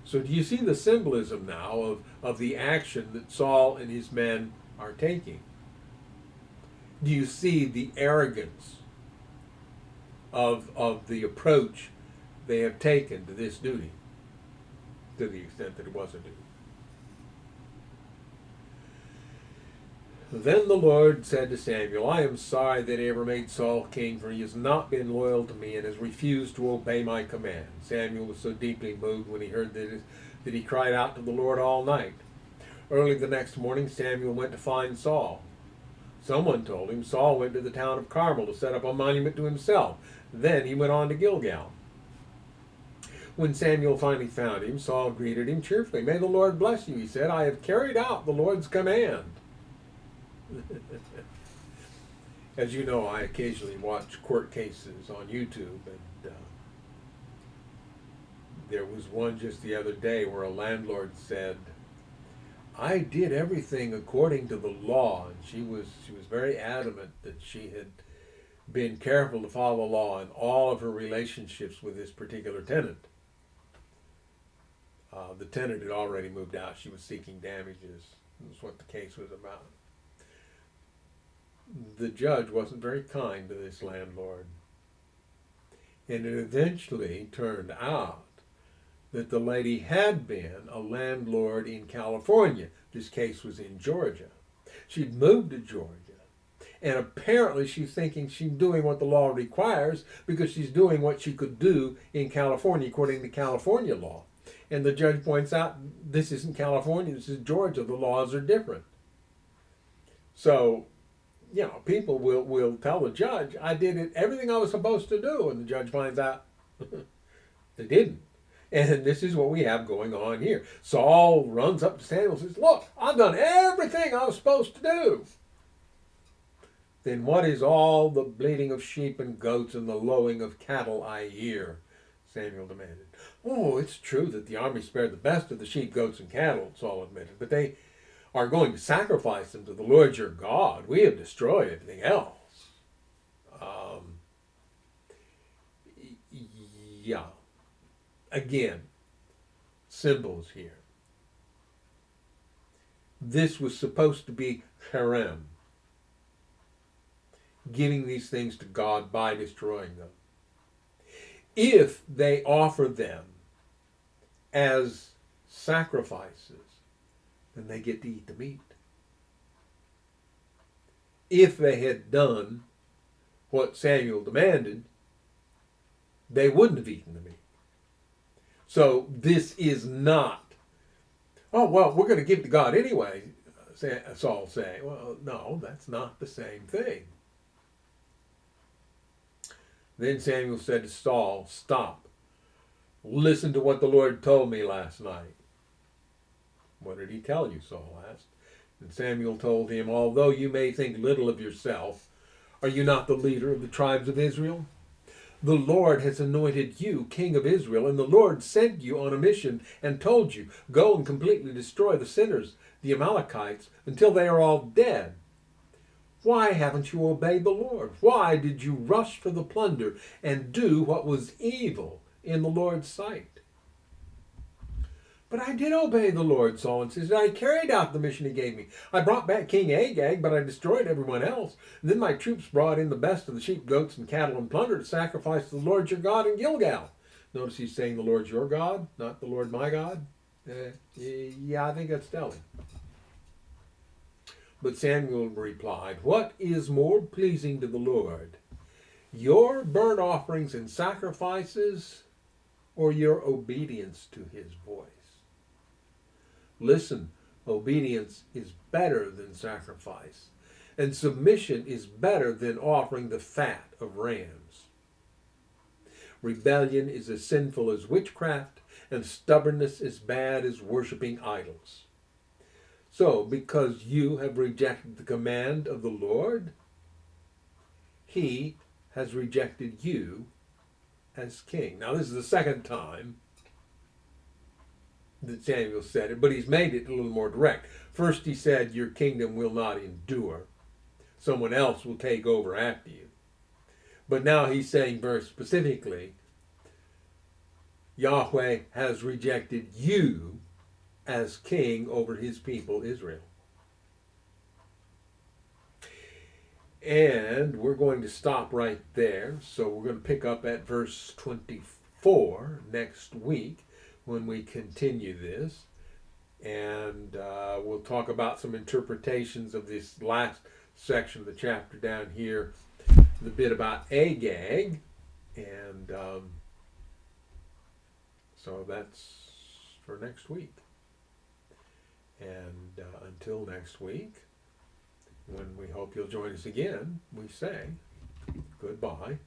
So do you see the symbolism now of the action that Saul and his men are taking? Do you see the arrogance of the approach they have taken to this duty, to the extent that it was a duty? Then the Lord said to Samuel, "I am sorry that I ever made Saul king, for he has not been loyal to me and has refused to obey my command." Samuel was so deeply moved when he heard this that he cried out to the Lord all night. Early the next morning, Samuel went to find Saul. Someone told him Saul went to the town of Carmel to set up a monument to himself. Then he went on to Gilgal. When Samuel finally found him, Saul greeted him cheerfully. "May the Lord bless you," he said. "I have carried out the Lord's command." As you know, I occasionally watch court cases on YouTube, and there was one just the other day where a landlord said, "I did everything according to the law," and she was very adamant that she had been careful to follow the law in all of her relationships with this particular tenant. The tenant had already moved out. She was seeking damages. That's what the case was about. The judge wasn't very kind to this landlord. And it eventually turned out that the lady had been a landlord in California. This case was in Georgia. She'd moved to Georgia. And apparently she's thinking she's doing what the law requires because she's doing what she could do in California according to California law. And the judge points out, this isn't California, this is Georgia. The laws are different. So, people will tell the judge, "I did everything I was supposed to do," and the judge finds out they didn't. And this is what we have going on here. Saul runs up to Samuel and says, "Look, I've done everything I was supposed to do." Then what is all the bleating of sheep and goats and the lowing of cattle I hear? Samuel demanded. Oh, it's true that the army spared the best of the sheep, goats, and cattle, Saul admitted, but they are going to sacrifice them to the Lord your God. We have destroyed everything else. Yeah. Again, symbols here. This was supposed to be harem, giving these things to God by destroying them. If they offer them as sacrifices, then they get to eat the meat. If they had done what Samuel demanded, they wouldn't have eaten the meat. So this is not, oh, well, we're going to give it to God anyway, Saul saying. Well, no, that's not the same thing. Then Samuel said to Saul, stop. Listen to what the Lord told me last night. What did he tell you? Saul asked. And Samuel told him, although you may think little of yourself, are you not the leader of the tribes of Israel? The Lord has anointed you king of Israel, and the Lord sent you on a mission and told you, go and completely destroy the sinners, the Amalekites, until they are all dead. Why haven't you obeyed the Lord? Why did you rush for the plunder and do what was evil in the Lord's sight? But I did obey the Lord, Saul insisted. I carried out the mission he gave me. I brought back King Agag, but I destroyed everyone else. And then my troops brought in the best of the sheep, goats, and cattle and plunder to sacrifice to the Lord your God in Gilgal. Notice he's saying the Lord your God, not the Lord my God. Yeah, I think that's telling. But Samuel replied, what is more pleasing to the Lord, your burnt offerings and sacrifices, or your obedience to his voice? Listen, obedience is better than sacrifice, and submission is better than offering the fat of rams. Rebellion is as sinful as witchcraft, and stubbornness as bad as worshiping idols. So, because you have rejected the command of the Lord, he has rejected you as king. Now, this is the second time that Samuel said it, but he's made it a little more direct. First he said, your kingdom will not endure. Someone else will take over after you. But now he's saying very specifically, Yahweh has rejected you as king over his people Israel. And we're going to stop right there. So we're going to pick up at verse 24 next week when we continue this. And we'll talk about some interpretations of this last section of the chapter down here, the bit about Agag. And so that's for next week. And until next week, when we hope you'll join us again, we say goodbye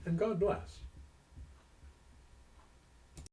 and God bless.